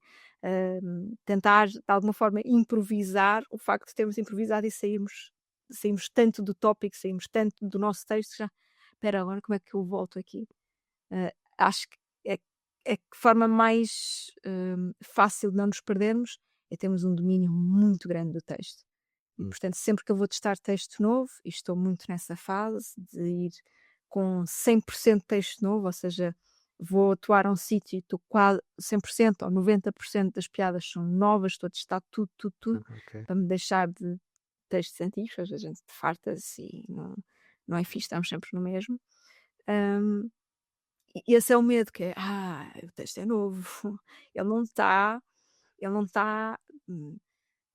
tentar de alguma forma improvisar, o facto de termos improvisado e saímos tanto do tópico, saímos tanto do nosso texto que já: "Espera, agora como é que eu volto aqui?" Acho que é que forma mais fácil de não nos perdermos é termos um domínio muito grande do texto. E, Hum, portanto, sempre que eu vou testar texto novo, e estou muito nessa fase de ir com 100% de texto novo, ou seja, vou atuar a um sítio e estou quase 100% ou 90% das piadas são novas, estou a testar tudo, tudo, tudo, ok. para me deixar de textos antigos, às vezes a gente farta-se e não é fixe, estamos sempre no mesmo. Hum, e esse é o medo, que é: o texto é novo, ele não está ele não está,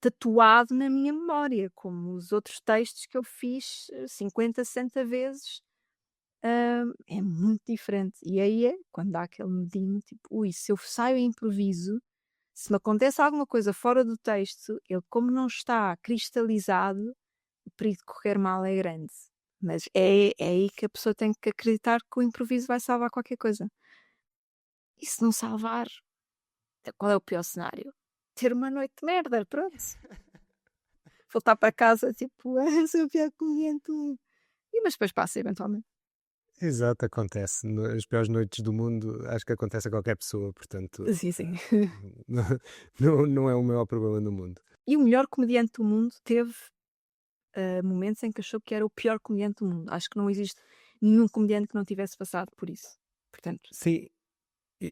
tatuado na minha memória, como os outros textos que eu fiz 50, 60 vezes, é muito diferente. E aí é quando dá aquele medinho, tipo, ui, se eu saio em improviso, se me acontece alguma coisa fora do texto, ele como não está cristalizado, o perigo de correr mal é grande. Mas é aí que a pessoa tem que acreditar que o improviso vai salvar qualquer coisa. E se não salvar, qual é o pior cenário? Ter uma noite de merda, pronto. Voltar para casa, tipo, sou o pior comediante do mundo. Mas depois passa eventualmente. Exato, acontece. As piores noites do mundo acho que acontece a qualquer pessoa, portanto, Sim, sim. não, não é o maior problema do mundo. E o melhor comediante do mundo teve, momentos em que achou que era o pior comediante do mundo. Acho que não existe nenhum comediante que não tivesse passado por isso. Portanto, Sim,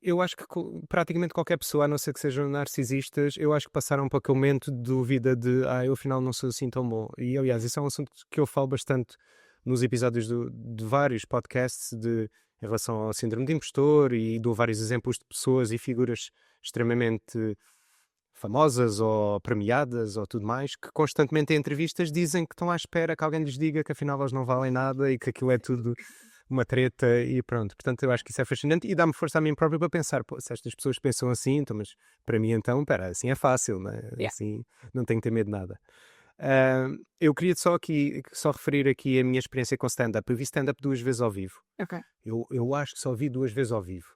eu acho que praticamente qualquer pessoa, a não ser que sejam narcisistas, eu acho que passaram por aquele momento de dúvida de eu afinal não sou assim tão bom. E aliás, isso é um assunto que eu falo bastante nos episódios de vários podcasts em relação ao síndrome de impostor e dou vários exemplos de pessoas e figuras extremamente famosas ou premiadas ou tudo mais, que constantemente em entrevistas dizem que estão à espera que alguém lhes diga que afinal eles não valem nada e que aquilo é tudo uma treta e pronto. Portanto, eu acho que isso é fascinante e dá-me força a mim próprio para pensar, pô, se estas pessoas pensam assim, então, mas para mim então, pera, assim é fácil, né? yeah. Assim não tenho que ter medo de nada. Eu queria só referir aqui a minha experiência com stand-up. Eu vi stand-up 2 vezes ao vivo. Ok. Eu acho que só vi 2 vezes ao vivo.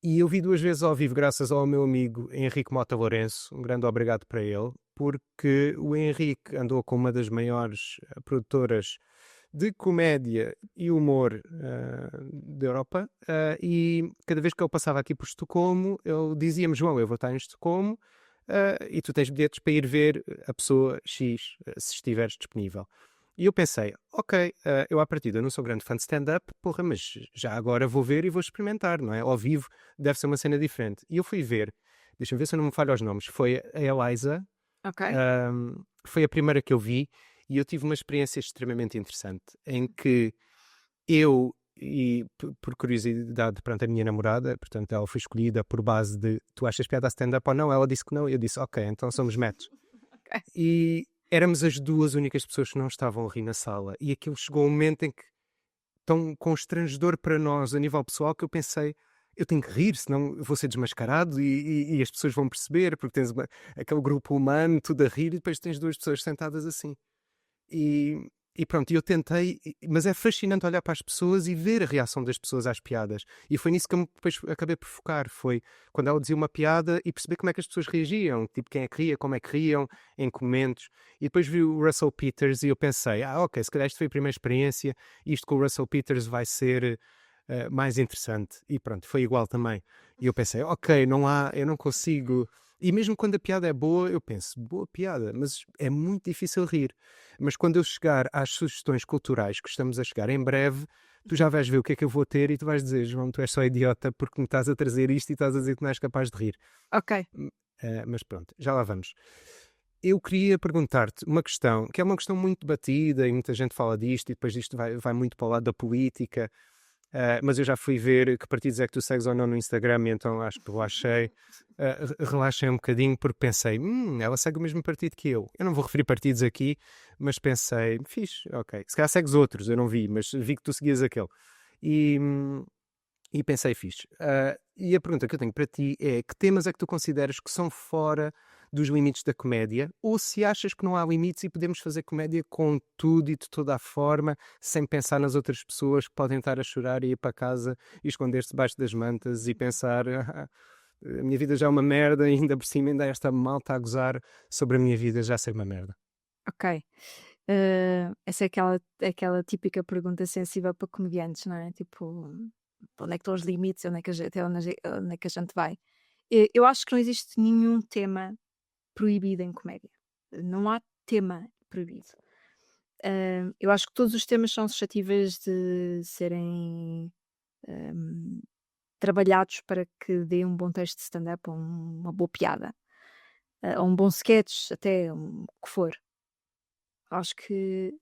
E eu vi 2 vezes ao vivo graças ao meu amigo Henrique Mota Lourenço, um grande obrigado para ele, porque o Henrique andou com uma das maiores produtoras de comédia e humor da Europa, e cada vez que ele passava aqui por Estocolmo, ele dizia-me: João, eu vou estar em Estocolmo, e tu tens bilhetes para ir ver a pessoa X, se estiveres disponível. E eu pensei, ok, eu à partida não sou grande fã de stand-up, porra, mas já agora vou ver e vou experimentar, não é? Ao vivo deve ser uma cena diferente. E eu fui ver, deixa-me ver se eu não me falho aos nomes, foi a Eliza, Ok. foi a primeira que eu vi e eu tive uma experiência extremamente interessante em que eu, e por curiosidade, pronto, a minha namorada, portanto ela foi escolhida por base de tu achas piada a stand-up ou não? Ela disse que não, eu disse ok, então somos match. Ok. E éramos as duas únicas pessoas que não estavam a rir na sala e aquilo chegou um momento em que tão constrangedor para nós a nível pessoal que eu pensei eu tenho que rir, senão eu vou ser desmascarado e as pessoas vão perceber, porque tens aquele grupo humano, tudo a rir, e depois tens duas pessoas sentadas assim. E E pronto, eu tentei, mas é fascinante olhar para as pessoas e ver a reação das pessoas às piadas. E foi nisso que eu depois acabei por focar. Foi quando ela dizia uma piada e perceber como é que as pessoas reagiam. Tipo, quem é que ria, como é que riam, em comentos. E depois vi o Russell Peters e eu pensei, ok, se calhar isto foi a primeira experiência, isto com o Russell Peters vai ser mais interessante. E pronto, foi igual também. E eu pensei, ok, não há, eu não consigo. E mesmo quando a piada é boa, eu penso, boa piada, mas é muito difícil rir. Mas quando eu chegar às sugestões culturais que estamos a chegar em breve, tu já vais ver o que é que eu vou ter e tu vais dizer, João, tu és só idiota porque me estás a trazer isto e estás a dizer que não és capaz de rir. Ok. Mas pronto, já lá vamos. Eu queria perguntar-te uma questão, que é uma questão muito debatida e muita gente fala disto e depois disto vai muito para o lado da política. Mas eu já fui ver que partidos é que tu segues ou não no Instagram, e então acho que relaxei. Relaxei um bocadinho porque pensei, ela segue o mesmo partido que eu. Eu não vou referir partidos aqui, mas pensei, fixe, ok. Se calhar segues outros, eu não vi, mas vi que tu seguias aquele. E, e pensei, fixe. E a pergunta que eu tenho para ti é: que temas é que tu consideras que são fora dos limites da comédia? Ou se achas que não há limites e podemos fazer comédia com tudo e de toda a forma, sem pensar nas outras pessoas que podem estar a chorar e ir para casa e esconder-se debaixo das mantas e pensar. A minha vida já é uma merda e ainda por cima ainda há esta malta a gozar sobre a minha vida já ser uma merda. Ok. Essa é aquela típica pergunta sensível para comediantes, não é? Tipo, onde é que estão os limites? Onde é que até onde é que a gente vai? Eu acho que não existe nenhum tema proibido em comédia. Não há tema proibido. Eu acho que todos os temas são suscetíveis de serem trabalhados para que dê um bom texto de stand-up ou uma boa piada, ou um bom sketch, até o que for. Acho que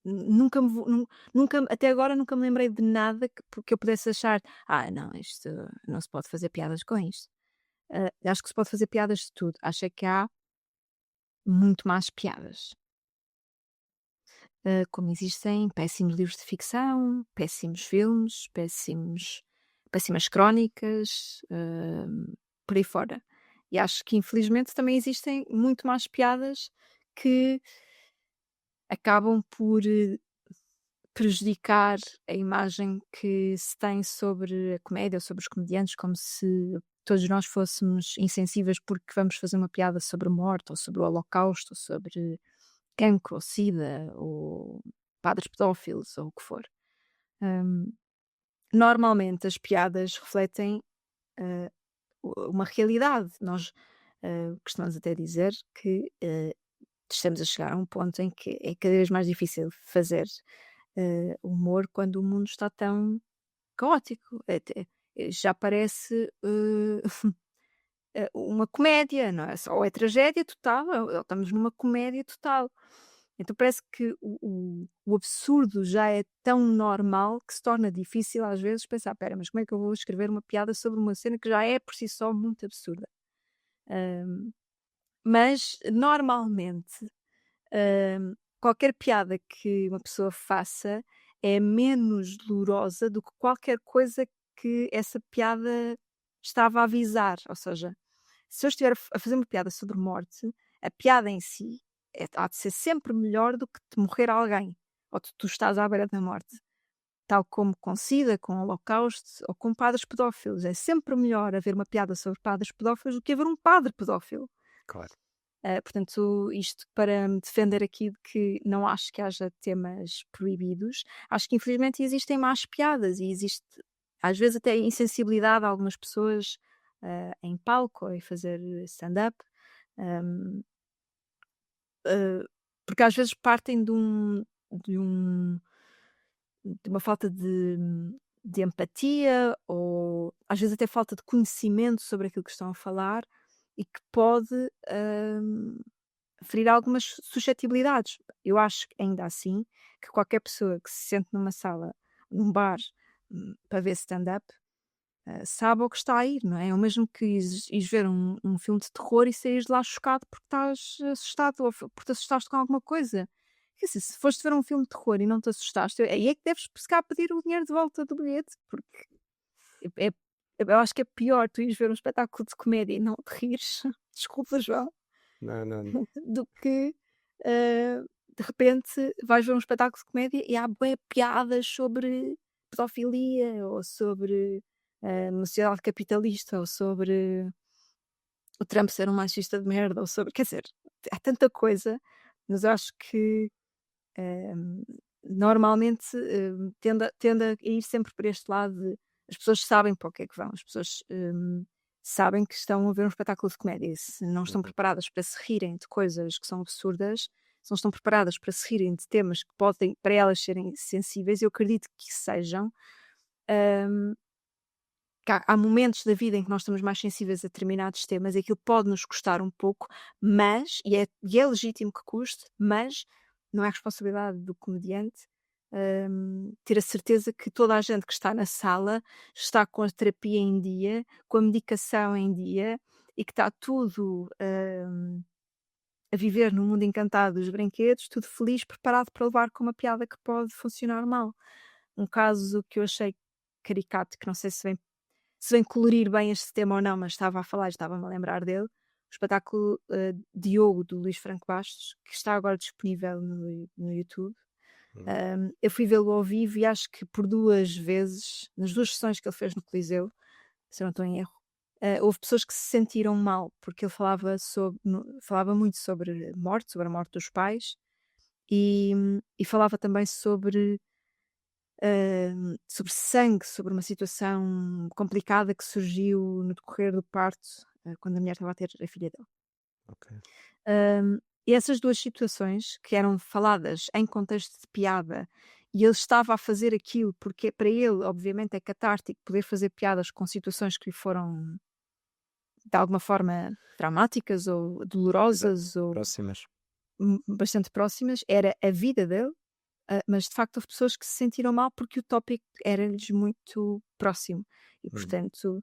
nunca me vou, nunca, até agora nunca me lembrei de nada que eu pudesse achar, não, isto não se pode fazer piadas com isto. Acho que se pode fazer piadas de tudo. Acho é que há muito mais piadas. Como existem péssimos livros de ficção, péssimos filmes, péssimas crónicas, por aí fora. E acho que infelizmente também existem muito mais piadas que acabam por prejudicar a imagem que se tem sobre a comédia ou sobre os comediantes, como se todos nós fôssemos insensíveis porque vamos fazer uma piada sobre a morte, ou sobre o Holocausto, ou sobre cancro, ou sida, ou padres pedófilos, ou o que for. Hum, Normalmente as piadas refletem uma realidade. Nós costumamos até dizer que estamos a chegar a um ponto em que é cada vez mais difícil fazer humor quando o mundo está tão caótico. Já parece uma comédia, não é? Ou é tragédia total, ou estamos numa comédia total. Então parece que o absurdo já é tão normal que se torna difícil às vezes pensar: espera, mas como é que eu vou escrever uma piada sobre uma cena que já é por si só muito absurda? Hum, mas normalmente qualquer piada que uma pessoa faça é menos dolorosa do que qualquer coisa que essa piada estava a avisar. Ou seja, se eu estiver a fazer uma piada sobre morte, a piada em si há de ser sempre melhor do que te morrer alguém, ou tu estás à beira da morte. Tal como com SIDA, com Holocausto ou com padres pedófilos. É sempre melhor haver uma piada sobre padres pedófilos do que haver um padre pedófilo. Claro. Portanto, isto para me defender aqui de que não acho que haja temas proibidos, acho que infelizmente existem más piadas e existe às vezes até insensibilidade de algumas pessoas em palco ou em fazer stand-up, hum, eh, porque às vezes partem de um de uma falta de empatia ou às vezes até falta de conhecimento sobre aquilo que estão a falar e que pode, hum, ferir algumas suscetibilidades. Eu acho que ainda assim que qualquer pessoa que se sente numa sala, num bar, para ver stand-up, sabe ao que está a ir, não é? É o mesmo que ires ver um filme de terror e saíres de lá chocado porque estás assustado ou porque te assustaste com alguma coisa. Quer dizer, se foste ver um filme de terror e não te assustaste, aí é que deves se calhar pedir o dinheiro de volta do bilhete, porque é eu acho que é pior tu ires ver um espetáculo de comédia e não te rires, desculpa João, Não, não. do que, eh, de repente vais ver um espetáculo de comédia e há bué piadas sobre pedofilia ou sobre uma sociedade capitalista ou sobre o Trump ser um machista de merda ou sobre, quer dizer, há tanta coisa, mas eu acho que hum, normalmente tende a ir sempre por este lado de as pessoas sabem para o que é que vão, as pessoas sabem que estão a ver um espetáculo de comédia e se não estão Uhum. preparadas para se rirem de coisas que são absurdas, se não estão preparadas para se rirem de temas que podem para elas serem sensíveis, eu acredito que sejam. hum, que há momentos da vida em que nós estamos mais sensíveis a determinados temas e aquilo pode nos custar um pouco, mas, e é legítimo que custe, mas não é responsabilidade do comediante ter a certeza que toda a gente que está na sala está com a terapia em dia, com a medicação em dia e que está tudo a viver no mundo encantado dos brinquedos, tudo feliz, preparado para levar com uma piada que pode funcionar mal. Um caso que eu achei caricato, que não sei se vem colorir bem este tema ou não, mas estava a falar e estava-me a lembrar dele, o espetáculo Diogo, do Luís Franco Bastos, que está agora disponível no YouTube. Uhum. Eu fui vê-lo ao vivo e acho que por 2 vezes, nas 2 sessões que ele fez no Coliseu, se eu não estou em erro, houve pessoas que se sentiram mal, porque ele falava muito sobre morte, sobre a morte dos pais, e falava também sobre sangue, sobre uma situação complicada que surgiu no decorrer do parto, quando a mulher estava a ter a filha dele. Ok. E essas 2 situações que eram faladas em contexto de piada, e ele estava a fazer aquilo porque para ele, obviamente, é catártico poder fazer piadas com situações que lhe foram, de alguma forma, traumáticas ou Exato. dolorosas ou Próximas. bastante próximas, era a vida dele. Mas de facto houve pessoas que se sentiram mal porque o tópico era-lhes muito próximo e Hum. portanto,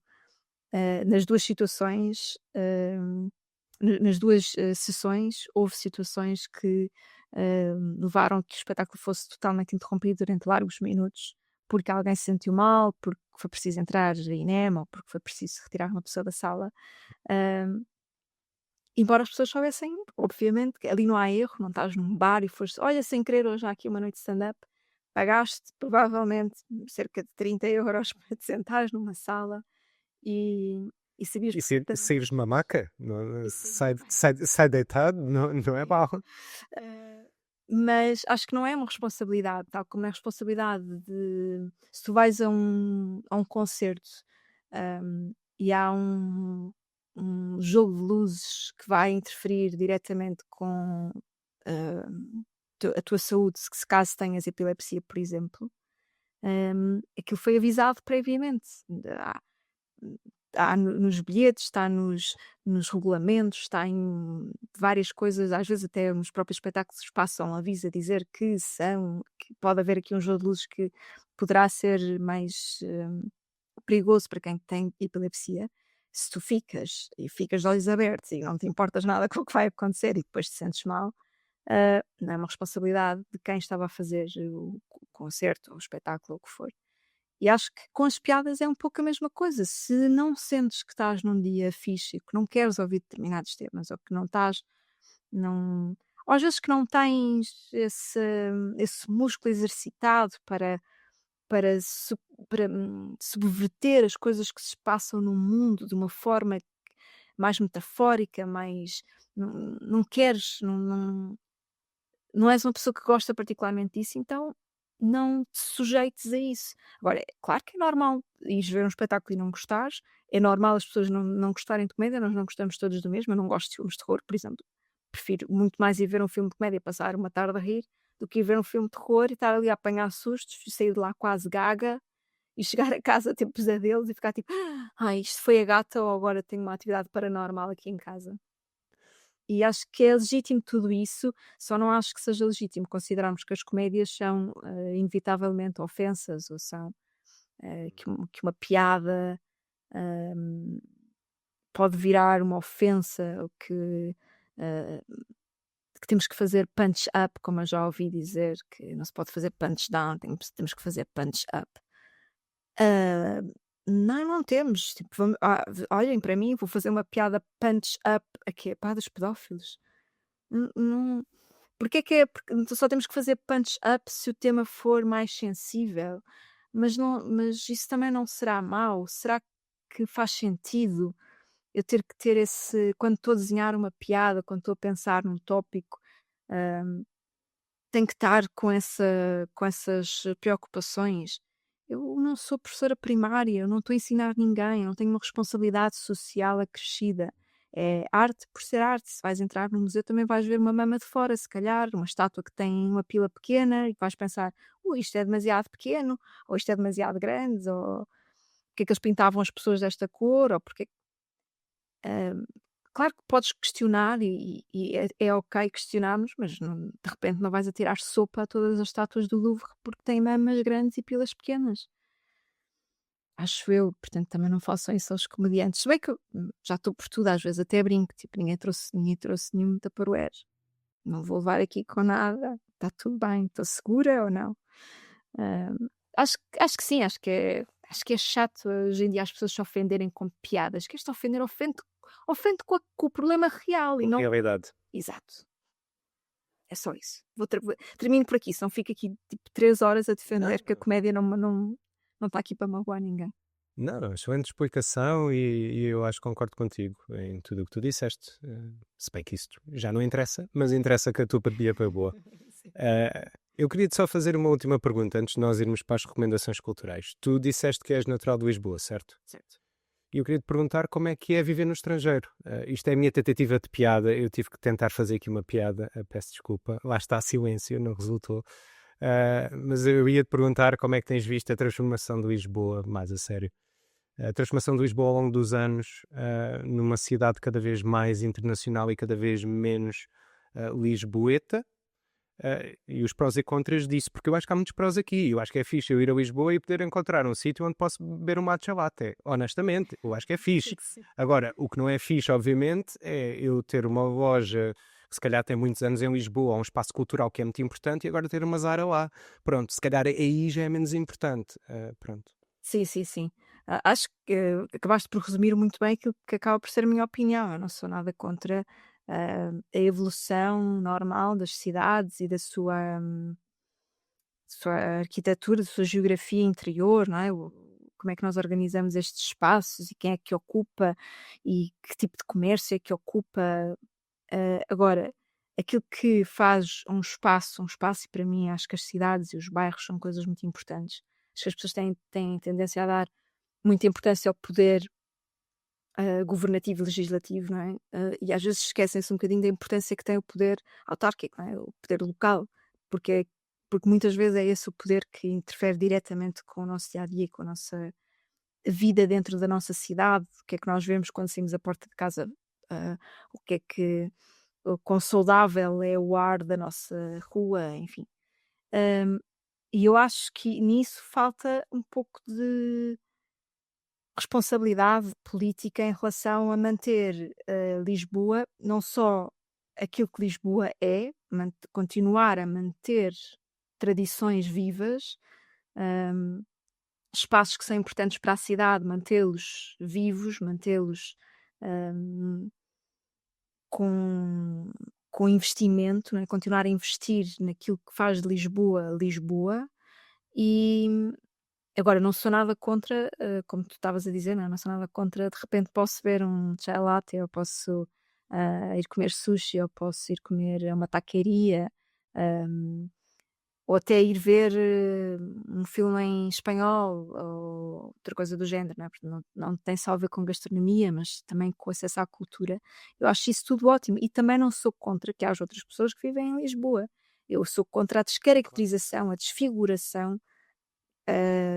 nas 2 situações, nas 2 sessões, houve situações que levaram a que o espetáculo fosse totalmente interrompido durante largos minutos, porque alguém se sentiu mal, porque foi preciso entrar em NEM ou porque foi preciso retirar uma pessoa da sala. Hum, Embora as pessoas soubessem, obviamente, que ali não há erro, não estás num bar e foste: "Olha, sem querer, hoje há aqui uma noite de stand-up", pagaste provavelmente cerca de 30 € para te sentares numa sala e e sabias E se perfeitamente saíres de uma maca, e saíres de sai, uma sai deitado, não é sim. mau. Mas acho que não é uma responsabilidade, tal como é responsabilidade de se tu vais a um concerto, e há um jogo de luzes que vai interferir diretamente com, a tua saúde, se caso tenhas epilepsia, por exemplo, aquilo foi avisado previamente. Há nos bilhetes, está nos regulamentos, está em várias coisas, às vezes até nos próprios espetáculos passam aviso a dizer que pode haver aqui um jogo de luzes que poderá ser mais, perigoso para quem tem epilepsia. Se tu ficas de olhos abertos e não te importas nada com o que vai acontecer e depois te sentes mal, não é uma responsabilidade de quem estava a fazer o concerto ou o espetáculo ou o que for. E acho que com as piadas é um pouco a mesma coisa. Se não sentes que estás num dia fixe e que não queres ouvir determinados temas ou que não estás, não, ou às vezes que não tens esse músculo exercitado para, su- para subverter as coisas que se passam no mundo de uma forma mais metafórica, mais. Não queres, não és uma pessoa que gosta particularmente disso, então não te sujeites a isso. Agora, é claro que é normal ires ver um espetáculo e não gostares, é normal as pessoas não gostarem de comédia, nós não gostamos todos do mesmo, eu não gosto de filmes de terror, por exemplo. Prefiro muito mais ir ver um filme de comédia e passar uma tarde a rir do que ir ver um filme de terror e estar ali a apanhar sustos e sair de lá quase gaga e chegar a casa a ter pesadelos e ficar tipo, isto foi a gata ou agora tenho uma atividade paranormal aqui em casa. E acho que é legítimo tudo isso, só não acho que seja legítimo considerarmos que as comédias são, inevitavelmente ofensas ou são, que uma piada, hum, pode virar uma ofensa ou eh, que temos que fazer punch up, como eu já ouvi dizer, que não se pode fazer punch down, temos que fazer punch up. Ah, não temos, tipo, olhem para mim, vou fazer uma piada punch up a quê? Para dos pedófilos? Não. Porque só temos que fazer punch up se o tema for mais sensível, mas isso também não será mau? Será que faz sentido eu ter que ter esse quando estou a desenhar uma piada, quando estou a pensar num tópico, hã, tenho que estar com essas preocupações? Eu não sou professora primária, eu não estou a ensinar ninguém, eu não tenho uma responsabilidade social acrescida. É arte por ser arte. Se vais entrar num museu também vais ver uma mama de fora, se calhar, uma estátua que tem uma pila pequena e vais pensar: "Ui, isto é demasiado pequeno", ou "Isto é demasiado grande", ou "Porque é que eles pintavam as pessoas desta cor", ou porque claro que podes questionar e é ok questionarmos, mas de repente não vais atirar sopa a todas as estátuas do Louvre porque têm mamas grandes e pilas pequenas. Acho eu, portanto também não façam isso aos comediantes. Se bem que eu, já estou por tudo, às vezes até brinco, tipo, ninguém trouxe nenhum Tupperware. Não vou levar aqui com nada, está tudo bem, estou segura ou não? Hã, acho que sim, acho que é chato hoje em dia as pessoas se ofenderem com piadas. Queres-te ofender, ofende com o problema real e Com não realidade. exato, é só isso. Termino por aqui, senão fico aqui tipo 3 horas a Não, defender que a comédia não está aqui para magoar ninguém. não, excelente explicação e eu acho que concordo contigo em tudo o que tu disseste. Se bem que isto já não interessa, mas interessa que a tua partilha foi boa. Sim. Eu queria-te só fazer uma última pergunta antes de nós irmos para as recomendações culturais. Tu disseste que és natural de Lisboa, certo? Certo. E eu queria te perguntar como é que é viver no estrangeiro. Isto é a minha tentativa de piada. Eu tive que tentar fazer aqui uma piada. Peço desculpa. Lá está silêncio, não resultou. Mas eu ia te perguntar como é que tens visto a transformação de Lisboa, mais a sério. A transformação de Lisboa ao longo dos anos, numa cidade cada vez mais internacional e cada vez menos lisboeta, e os prós e contras disso, porque eu acho que há muitos prós aqui. Eu acho que é fixe eu ir a Lisboa e poder encontrar um sítio onde posso beber um matcha latte. Honestamente, eu acho que é fixe. Sim. Agora, o que não é fixe, obviamente, é eu ter uma loja que se calhar tem muitos anos em Lisboa, um espaço cultural que é muito importante, e agora ter uma Zara lá. Pronto, se calhar aí já é menos importante. Pronto. Sim, sim, sim. Acho que acabaste por resumir muito bem aquilo que acaba por ser a minha opinião. Eu não sou nada contra, a evolução normal das cidades e da sua arquitetura, da sua geografia interior, não é? Como é que nós organizamos estes espaços e quem é que ocupa e que tipo de comércio é que ocupa. Agora, aquilo que faz um espaço, e para mim acho que as cidades e os bairros são coisas muito importantes. Acho que as pessoas têm tendência a dar muita importância ao poder governativo e legislativo, não é? E às vezes esquecem-se um bocadinho da importância que tem o poder autárquico, não é? O poder local, porque, porque muitas vezes é esse o poder que interfere diretamente com o nosso dia a dia, com a nossa vida dentro da nossa cidade, o que é que nós vemos quando saímos da porta de casa, ah, o que é que o quão saudável é o ar da nossa rua, enfim. Hum, e eu acho que nisso falta um pouco de responsabilidade política em relação a manter, Lisboa, não só aquilo que Lisboa é, continuar a manter tradições vivas, hum, espaços que são importantes para a cidade, mantê-los vivos, mantê-los, hum, com investimento, não é, continuar a investir naquilo que faz de Lisboa, Lisboa. E agora não sou nada contra, como tu estavas a dizer, não sou nada contra, de repente posso ver um chai latte, ou posso, ir comer sushi, ou posso ir comer a uma taqueria, hum, ou até ir ver, um filme em espanhol ou outra coisa do género, não é, porque não tem só a ver com gastronomia, mas também com acesso à cultura. Eu acho isso tudo ótimo e também não sou contra que haja outras pessoas que vivem em Lisboa. Eu sou contra a descaracterização, a desfiguração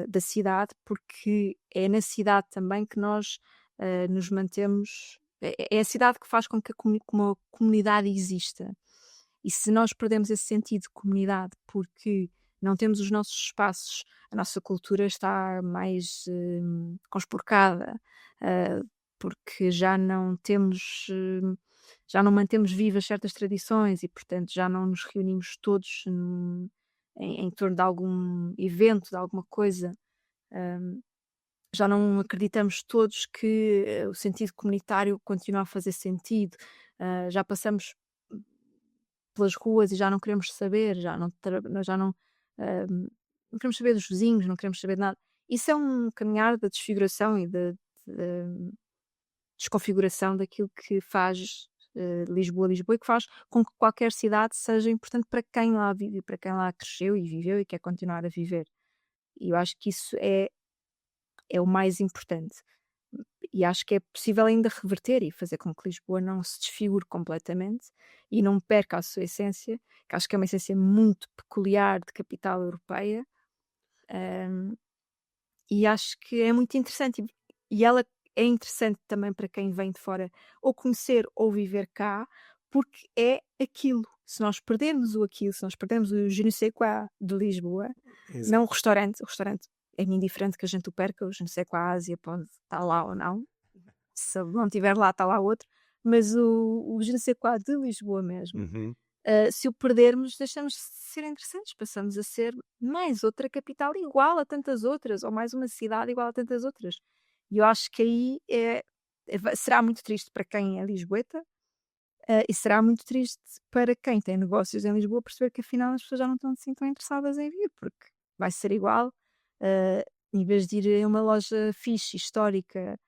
da cidade, porque é na cidade também que nós nos mantemos. É a cidade que faz com que uma comunidade exista. E se nós perdemos esse sentido de comunidade porque não temos os nossos espaços, a nossa cultura está mais conspurcada, eh, porque já não mantemos vivas certas tradições e, portanto, já não nos reunimos todos em torno de algum evento, de alguma coisa. hum, já não acreditamos todos que o sentido comunitário continua a fazer sentido. Já passamos pelas ruas e já não queremos saber, já não, não queremos saber dos vizinhos, não queremos saber de nada. Isso é um caminhar da desfiguração e da desconfiguração daquilo que faz Lisboa, Lisboa, e que faz com que qualquer cidade seja importante para quem lá vive, para quem lá cresceu e viveu e quer continuar a viver. E eu acho que isso é o mais importante. E acho que é possível ainda reverter e fazer com que Lisboa não se desfigure completamente e não perca a sua essência, que acho que é uma essência muito peculiar de capital europeia. hum, e acho que é muito interessante. E ela é interessante também para quem vem de fora ou conhecer ou viver cá, porque é aquilo. Se nós perdermos o aquilo, se nós perdermos o je ne sais quoi de Lisboa, não Exato. o restaurante é indiferente que a gente o perca, o je ne sais quoi Ásia pode estar lá ou não, se ele não estiver lá, está lá outro, mas o je ne sais quoi de Lisboa mesmo, Uhum. se o perdermos, deixamos de ser interessantes, passamos a ser mais outra capital igual a tantas outras, ou mais uma cidade igual a tantas outras. E eu acho que aí será muito triste para quem é lisboeta, e será muito triste para quem tem negócios em Lisboa perceber que afinal as pessoas já não estão assim tão interessadas em vir, porque vai ser igual, em vez de ir a uma loja fixe, histórica,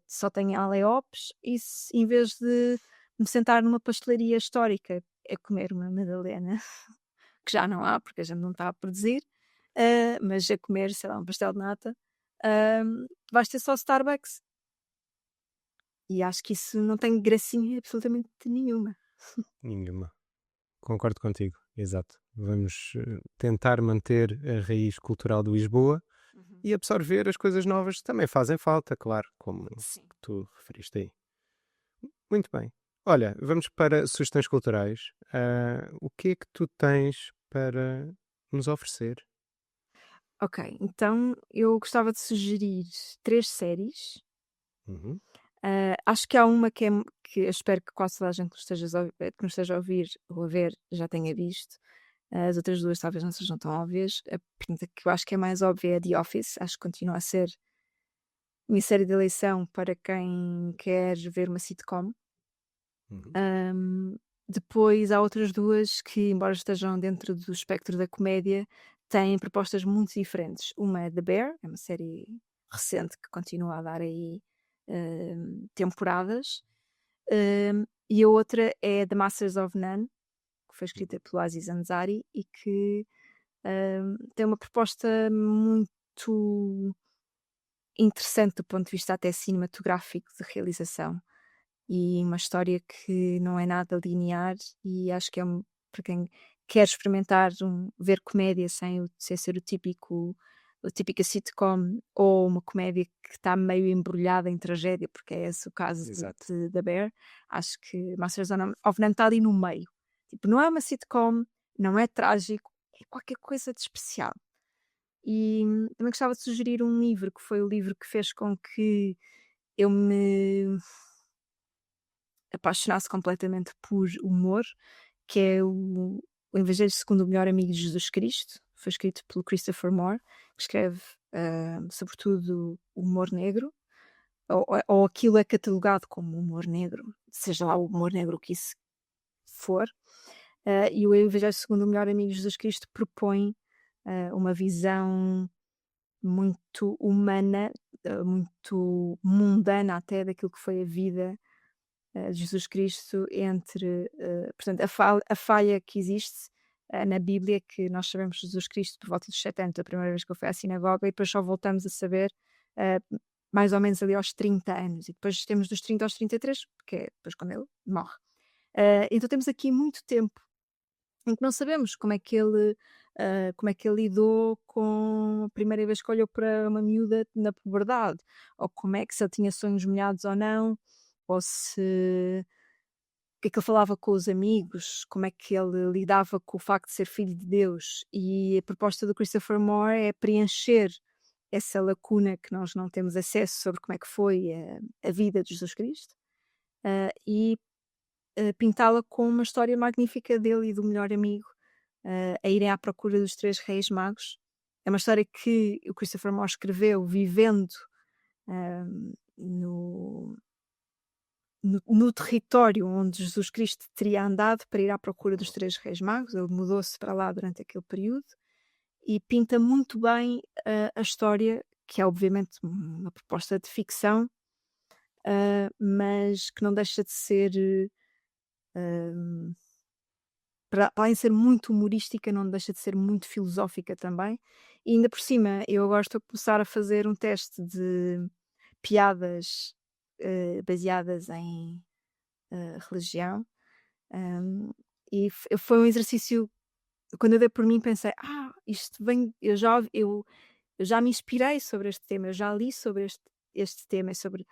só tem aleopes, e em vez de me sentar numa pastelaria histórica a comer uma madalena, que já não há, porque a gente não está a produzir, mas a comer, sei lá, um pastel de nata, vais ter só Starbucks. E acho que isso não tem gracinha absolutamente nenhuma. Nenhuma. Concordo contigo, exato. Vamos tentar manter a raiz cultural de Lisboa Uhum. e absorver as coisas novas que também fazem falta, claro, como Sim. tu referiste aí. Muito bem. Olha, vamos para sugestões culturais. O que é que tu tens para nos oferecer? Ok, então eu gostava de sugerir 3 séries. Uhum. Acho que há uma que eu espero que quase toda a gente que nos esteja a ouvir ou a ver já tenha visto. As outras 2 talvez não sejam tão óbvias. A pergunta que eu acho que é mais óbvia é The Office. Acho que continua a ser minha série de eleição para quem quer ver uma sitcom. Uhum. Ahm, Depois há outras 2 que, embora estejam dentro do espectro da comédia, têm propostas muito diferentes. Uma é The Bear, é uma série recente que continua a dar aí temporadas. E a outra é The Masters of None, que foi escrita pelo Aziz Ansari e que tem uma proposta muito interessante do ponto de vista até cinematográfico de realização. E uma história que não é nada linear e acho que para quem quer experimentar ver comédia sem ser o típica sitcom ou uma comédia que está meio embrulhada em tragédia, porque é esse o caso Exato. da Bear, acho que Masters of None está ali no meio. Tipo, não é uma sitcom, não é trágico, é qualquer coisa de especial. E também gostava de sugerir um livro, que foi o livro que fez com que eu me apaixonasse completamente por humor, que é o Evangelho segundo o melhor amigo de Jesus Cristo. Foi escrito pelo Christopher Moore, que escreve sobretudo humor negro, ou aquilo é catalogado como humor negro, seja lá o humor negro que isso for. E o Evangelho segundo o melhor amigo de Jesus Cristo propõe uma visão muito humana, muito mundana até daquilo que foi a vida de Jesus Cristo entre, portanto, a falha que existe na Bíblia, que nós sabemos que Jesus Cristo, por volta dos 7 anos, a primeira vez que ele foi à sinagoga, e depois só voltamos a saber eh, mais ou menos ali aos 30 anos, e depois temos dos 30 aos 33, porque é depois quando ele morre. Então temos aqui muito tempo em que não sabemos como é que ele lidou com a primeira vez que olhou para uma miúda na puberdade, ou como é que se ele tinha sonhos molhados ou não, ou se o que é que ele falava com os amigos, como é que ele lidava com o facto de ser filho de Deus. E a proposta do Christopher Moore é preencher essa lacuna que nós não temos acesso sobre como é que foi a vida de Jesus Cristo, e pintá-la com uma história magnífica dele e do melhor amigo, a irem à procura dos 3 reis magos. É uma história que o Christopher Moore escreveu vivendo, no no território onde Jesus Cristo teria andado para ir à procura dos 3 reis magos. Ele mudou-se para lá durante aquele período e pinta muito bem a história, que é obviamente uma proposta de ficção, mas que não deixa de ser, hum, para além de ser muito humorística, não deixa de ser muito filosófica também. E ainda por cima, eu agora estou a começar a fazer um teste de piadas, baseadas em, religião, hum, e foi um exercício. Quando eu dei por mim pensei: isto vem, eu já me inspirei sobre este tema, eu já li sobre este tema, sobre,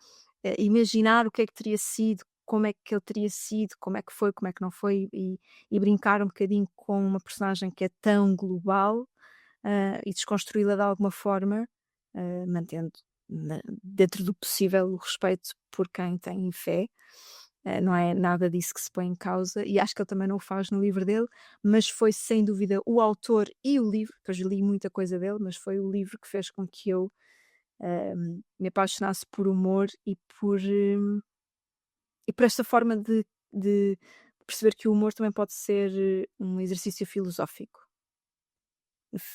imaginar o que é que teria sido, como é que ele teria sido, como é que foi, como é que não foi, e brincar um bocadinho com uma personagem que é tão global, e desconstruí-la de alguma forma, mantendo dentro do possível o respeito por quem tem fé. Não é nada disso que se põe em causa, e acho que ele também não o faz no livro dele, mas foi sem dúvida o autor e o livro, depois li muita coisa dele, mas foi o livro que fez com que eu me apaixonasse por humor e por esta forma de perceber que o humor também pode ser um exercício filosófico.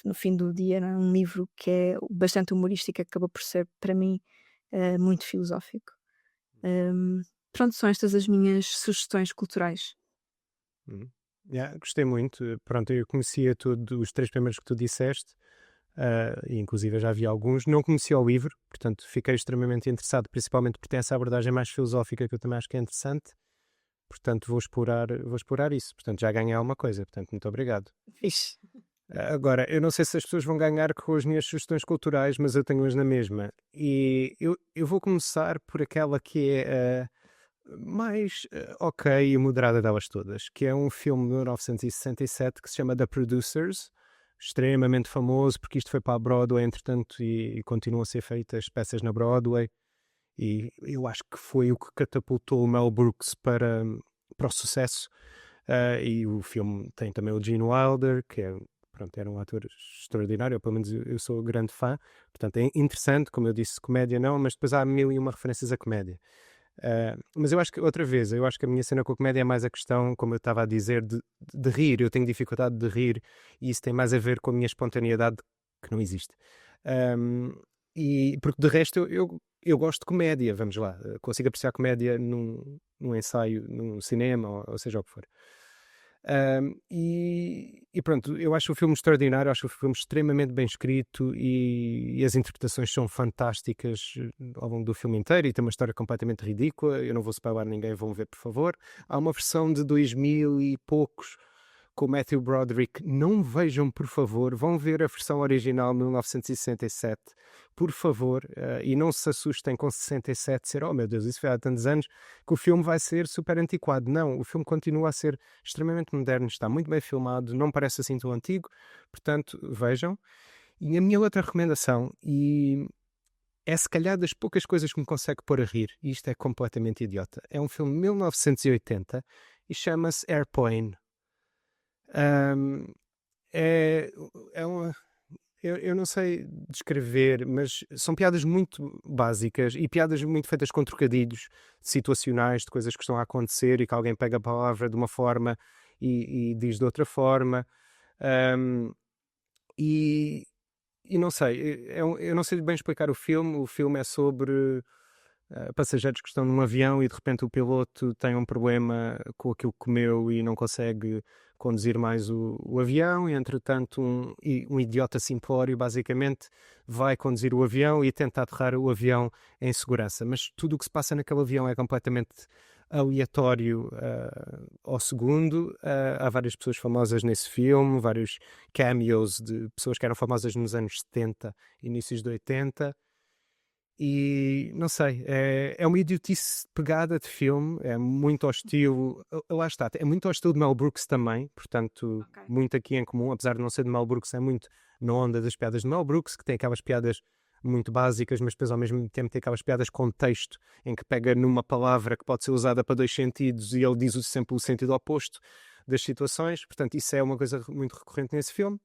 No fim do dia, não é? Um livro que é bastante humorístico acabou por ser, para mim, muito filosófico. Hum, Pronto, são estas as minhas sugestões culturais. Uhum. Yeah, gostei muito. Pronto, eu conhecia os 3 primeiros que tu disseste, e inclusive eu já vi alguns. Não conhecia o livro, portanto fiquei extremamente interessado, principalmente porque tem essa abordagem mais filosófica que eu também acho que é interessante. Portanto, vou explorar isso. Portanto, já ganhei alguma coisa. Portanto, muito obrigado. Fixe. Agora, eu não sei se as pessoas vão ganhar com as minhas sugestões culturais, mas eu tenho-as na mesma. E eu vou começar por aquela que é mais ok e moderada delas todas, que é um filme de 1967 que se chama The Producers, extremamente famoso, porque isto foi para a Broadway, entretanto, e continuam a ser feitas peças na Broadway. E eu acho que foi o que catapultou o Mel Brooks para o sucesso. E o filme tem também o Gene Wilder, que é, pronto, era um ator extraordinário, ou pelo menos eu sou grande fã. Portanto, é interessante, como eu disse, comédia não, mas depois há 1001 referências a comédia. Mas eu acho que, outra vez, eu acho que a minha cena com a comédia é mais a questão, como eu estava a dizer, de rir. Eu tenho dificuldade de rir e isso tem mais a ver com a minha espontaneidade, que não existe. Um, e porque de resto eu gosto de comédia, vamos lá, consigo apreciar comédia num ensaio, num cinema, ou seja o que for. E pronto, eu acho o filme extraordinário, acho o filme extremamente bem escrito e as interpretações são fantásticas ao longo do filme inteiro e tem uma história completamente ridícula. Eu não vou spoiler ninguém, vão ver por favor. Há uma versão de 2000 e poucos com o Matthew Broderick. Não vejam por favor, vão ver a versão original de 1967 por favor, e não se assustem com 67 ser, oh meu Deus, isso foi há tantos anos que o filme vai ser super antiquado. Não, o filme continua a ser extremamente moderno, está muito bem filmado, não parece assim tão antigo, portanto, vejam. E a minha outra recomendação, e é se calhar das poucas coisas que me consegue pôr a rir, e isto é completamente idiota, é um filme de 1980 e chama-se Airplane. Um, é, é uma, eu não sei descrever, mas são piadas muito básicas e piadas muito feitas com trocadilhos situacionais de coisas que estão a acontecer e que alguém pega a palavra de uma forma e diz de outra forma. Um, e, e não sei, eu não sei bem explicar o filme. O filme é sobre passageiros que estão num avião e de repente o piloto tem um problema com aquilo que comeu e não consegue conduzir mais o avião e entretanto um idiota simplório basicamente vai conduzir o avião e tenta aterrar o avião em segurança, mas tudo o que se passa naquele avião é completamente aleatório ao segundo. Há várias pessoas famosas nesse filme, vários cameos de pessoas que eram famosas nos anos 70, inícios de 80. E não sei, é uma idiotice pegada de filme, é muito hostil, lá está, é muito hostil de Mel Brooks também, portanto, Ok. muito aqui em comum, apesar de não ser de Mel Brooks, é muito na onda das piadas de Mel Brooks, que tem aquelas piadas muito básicas, mas depois ao mesmo tempo tem aquelas piadas com texto, em que pega numa palavra que pode ser usada para dois sentidos e ele diz sempre o sentido oposto das situações, portanto, isso é uma coisa muito recorrente nesse filme.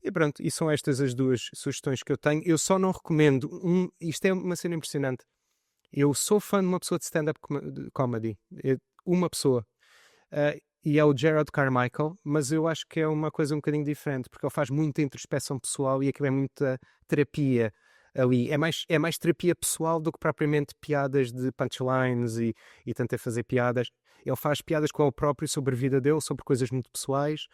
E pronto, e são estas as duas sugestões que eu tenho. Eu só não recomendo isto é uma cena impressionante. Eu sou fã de uma pessoa de stand-up comedy. Uma pessoa. E é o Gerard Carmichael, mas eu acho que é uma coisa um bocadinho diferente, porque ele faz muita introspeção pessoal e aquilo é muita terapia ali. É mais terapia pessoal do que propriamente piadas de punchlines e tenta fazer piadas. Ele faz piadas com ele próprio sobre a vida dele, sobre coisas muito pessoais,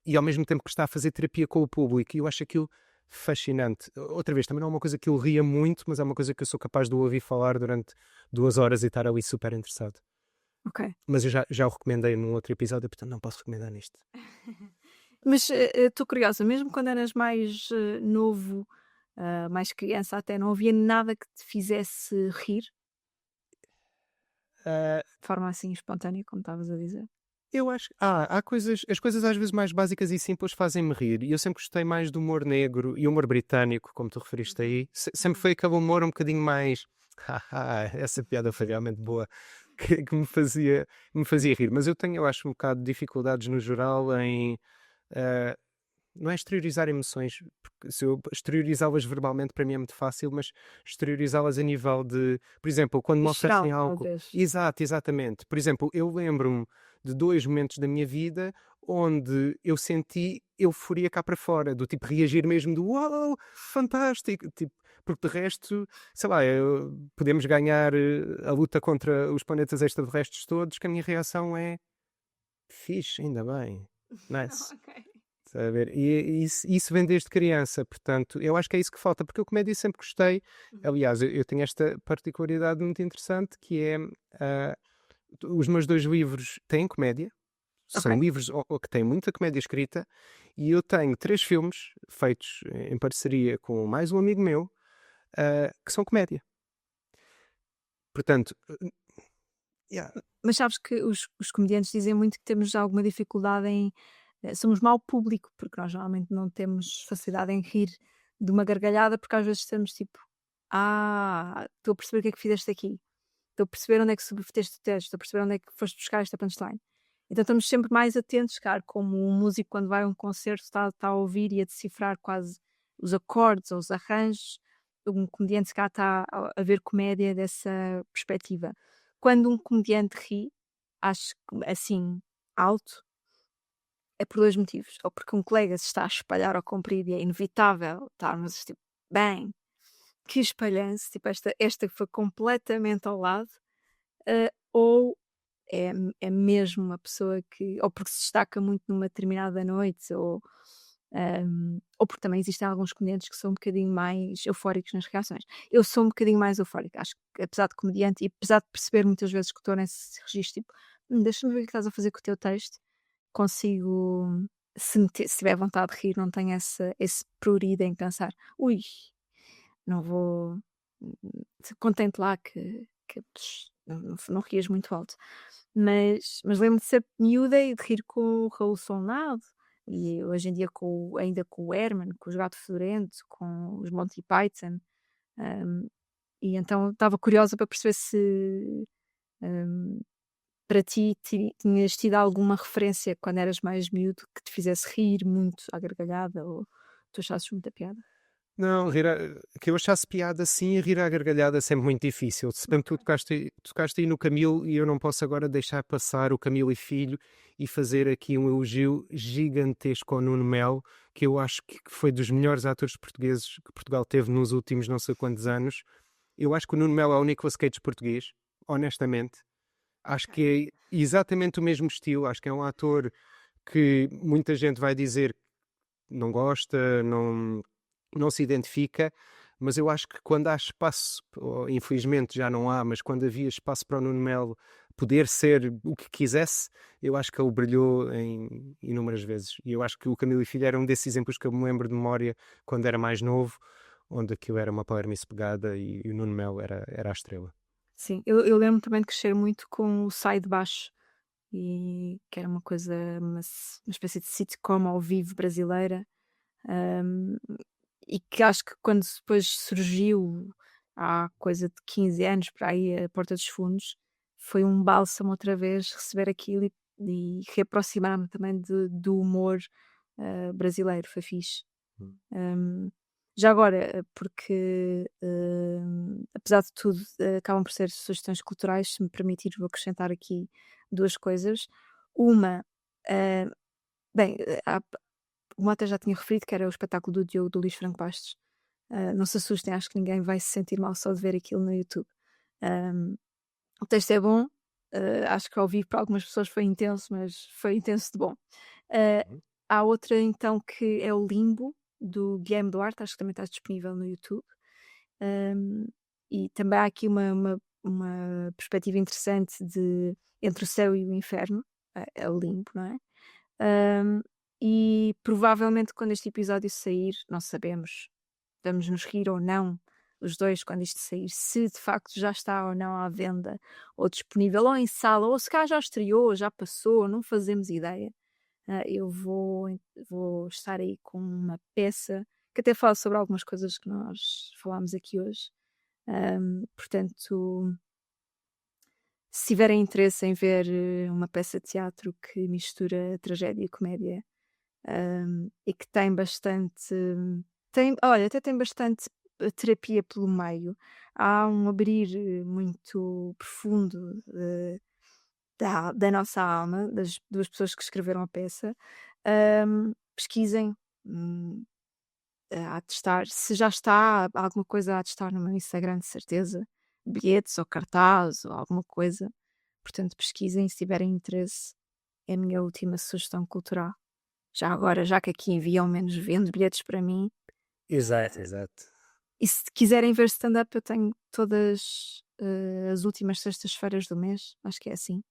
e ao mesmo tempo que está a fazer terapia com o público. E eu acho aquilo fascinante. Outra vez, também não é uma coisa que eu ria muito, mas é uma coisa que eu sou capaz de ouvir falar durante 2 horas e estar ali super interessado. Ok. Mas eu já o recomendei num outro episódio, portanto não posso recomendar neste. Mas estou curiosa, mesmo quando eras mais novo, mais criança até, não havia nada que te fizesse rir, Ah, de forma assim espontânea, como estavas a dizer? eu acho. Há coisas. As coisas às vezes mais básicas e simples fazem-me rir. E eu sempre gostei mais do humor negro e humor britânico, como tu referiste aí. Sempre foi aquele humor um bocadinho mais. Essa piada foi realmente boa. Que me fazia rir. Mas eu acho, um bocado de dificuldades no geral em. ah, não é exteriorizar emoções, porque se eu exteriorizá-las verbalmente para mim é muito fácil, mas exteriorizá-las a nível de, por exemplo, quando me Visceral, oferecem algo. talvez. Exato, exatamente. Por exemplo, eu lembro-me de 2 momentos da minha vida onde eu senti euforia cá para fora, do tipo reagir mesmo do uau, fantástico, tipo, porque de resto, sei lá, podemos ganhar a luta contra os planetas extraterrestres todos, que a minha reação é fixe, ainda bem, nice. Ok. Está a ver? E isso vem desde criança, portanto, eu acho que é isso que falta, porque eu comédia sempre gostei. Aliás, eu tenho esta particularidade muito interessante que é ah, os meus 2 livros têm comédia, Ok. são livros que têm muita comédia escrita, e eu tenho 3 filmes feitos em parceria com mais um amigo meu que são comédia. Portanto, yeah, Mas sabes que os comediantes dizem muito que temos alguma dificuldade em. Somos mau público, porque nós normalmente não temos facilidade em rir de uma gargalhada, porque às vezes estamos tipo, estou a perceber o que é que fizeste aqui, estou a perceber onde é que subverteste o texto, estou a perceber onde é que foste buscar esta punchline. Então estamos sempre mais atentos, cara, como um músico quando vai a um concerto está a ouvir e a decifrar quase os acordes ou os arranjos. Um comediante se cá está a ver comédia dessa perspectiva. Quando um comediante ri, acho que assim, alto, é por 2 motivos. Ou porque um colega se está a espalhar ao comprido e é inevitável estarmos tipo, bem, que espalhanço, tipo, esta foi completamente ao lado, ou é mesmo uma pessoa que, ou porque se destaca muito numa determinada noite, ou porque também existem alguns comediantes que são um bocadinho mais eufóricos nas reações. Eu sou um bocadinho mais eufórica, acho que apesar de comediante e apesar de perceber muitas vezes que estou nesse registro, tipo, deixa-me ver o que estás a fazer com o teu texto, consigo, se tiver vontade de rir, não tenho esse prurido em pensar, ui, não vou, contente lá que não rias muito alto. Mas lembro-me de ser miúda e de rir com o Raul Solnado, e hoje em dia ainda com o Herman, com os Gato Fedorento, com os Monty Python, hum, e então estava curiosa para perceber se, hum, para ti tinhas tido alguma referência quando eras mais miúdo que te fizesse rir muito à gargalhada ou tu achasses muita piada? não, que eu achasse piada sim, e rir à gargalhada é sempre muito difícil. Se bem que tu tocaste aí no Camilo e eu não posso agora deixar passar o Camilo e Filho e fazer aqui um elogio gigantesco ao Nuno Melo, que eu acho que foi dos melhores atores portugueses que Portugal teve nos últimos não sei quantos anos. Eu acho que o Nuno Melo é o Nicolas Cage português, honestamente. Acho Ok. que é exatamente o mesmo estilo. Acho que é um ator que muita gente vai dizer que não gosta, não se identifica, mas eu acho que quando há espaço, infelizmente já não há, mas quando havia espaço para o Nuno Melo poder ser o que quisesse, eu acho que ele brilhou em inúmeras vezes. E eu acho que o Camilo e Filho era um desses exemplos que eu me lembro de memória quando era mais novo, onde aquilo era uma palermice pegada e o Nuno Melo era a estrela. Sim, eu lembro também de crescer muito com o Sai de Baixo, e que era uma coisa, uma espécie de sitcom ao vivo brasileira, hum, e que acho que quando depois surgiu, há coisa de 15 anos, para aí, a Porta dos Fundos, foi um bálsamo outra vez receber aquilo e reaproximar-me também do humor brasileiro, foi fixe. Hum. Hum, Já agora, porque apesar de tudo, acabam por ser sugestões culturais, se me permitir, vou acrescentar aqui duas coisas. Uma, eh, bem, uma até já tinha referido, que era o espetáculo do Diogo do Luís Franco Bastos. Não se assustem, acho que ninguém vai se sentir mal só de ver aquilo no YouTube. Um, o texto é bom, acho que ao vivo para algumas pessoas foi intenso, mas foi intenso de bom. Uh, Uhum. há outra então que é o Limbo, do Guilherme Duarte, acho que também está disponível no YouTube. Um, e também há aqui uma perspectiva interessante de entre o céu e o inferno, é o limbo, não é? Um, e provavelmente quando este episódio sair, não sabemos, vamos nos rir ou não, os dois, quando isto sair, se de facto já está ou não à venda, ou disponível, ou em sala, ou se cá já estreou, já passou, não fazemos ideia. Eu vou estar aí com uma peça que até fala sobre algumas coisas que nós falámos aqui hoje. Portanto, se tiverem interesse em ver uma peça de teatro que mistura tragédia e comédia, e que tem bastante, olha, até tem bastante terapia pelo meio. Há um abrir muito profundo da nossa alma, das duas pessoas que escreveram a peça. Pesquisem, hum, a testar. Se já está há alguma coisa a testar no meu Instagram, de certeza, bilhetes ou cartaz ou alguma coisa. Portanto, pesquisem se tiverem interesse. É a minha última sugestão cultural. Já agora, já que aqui enviam menos vendo bilhetes para mim, Exato, exato. e se quiserem ver stand-up, eu tenho todas as últimas sextas-feiras do mês, acho que é assim.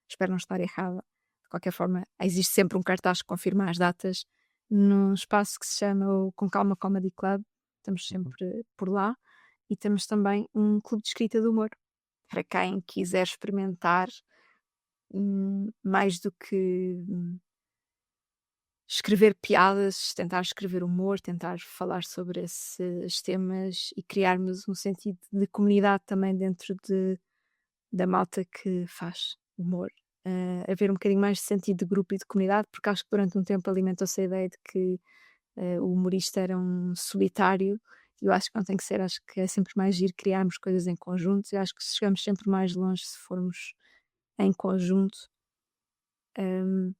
Espero não estar errada. De qualquer forma, existe sempre um cartaz que confirma as datas num espaço que se chama o Com Calma Comedy Club. Estamos Uhum. sempre por lá. E temos também um clube de escrita de humor. Para quem quiser experimentar mais do que escrever piadas, tentar escrever humor, tentar falar sobre esses temas e criarmos um sentido de comunidade também dentro da malta que faz humor. Haver um bocadinho mais de sentido de grupo e de comunidade, porque acho que durante um tempo alimentou-se a ideia de que o humorista era um solitário. E eu acho que não tem que ser, acho que é sempre mais giro criarmos coisas em conjunto e acho que chegamos sempre mais longe se formos em conjunto. Um,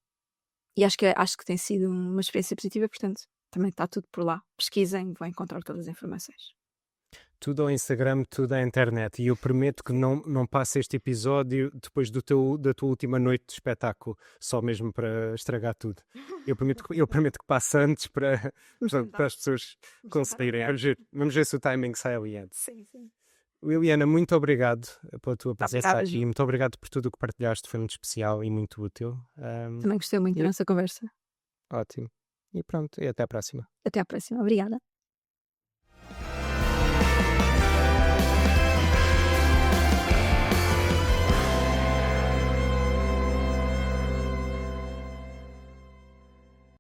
e acho que tem sido uma experiência positiva, portanto, também está tudo por lá. Pesquisem, vão encontrar todas as informações. Tudo ao Instagram, tudo à internet. E eu prometo que não passe este episódio depois da tua última noite de espetáculo, só mesmo para estragar tudo. Eu prometo que passe antes para, Vamos para, tentar. para as pessoas Vamos tentar. conseguirem. Vamos ver se o timing sai ali antes. Sim, sim. Liliana, muito obrigado pela tua presença Obrigada, aqui. João. Muito obrigado por tudo o que partilhaste. Foi muito especial e muito útil. Também gostei muito da E- nossa conversa. Ótimo. E pronto, e até à próxima. Até à próxima. Obrigada.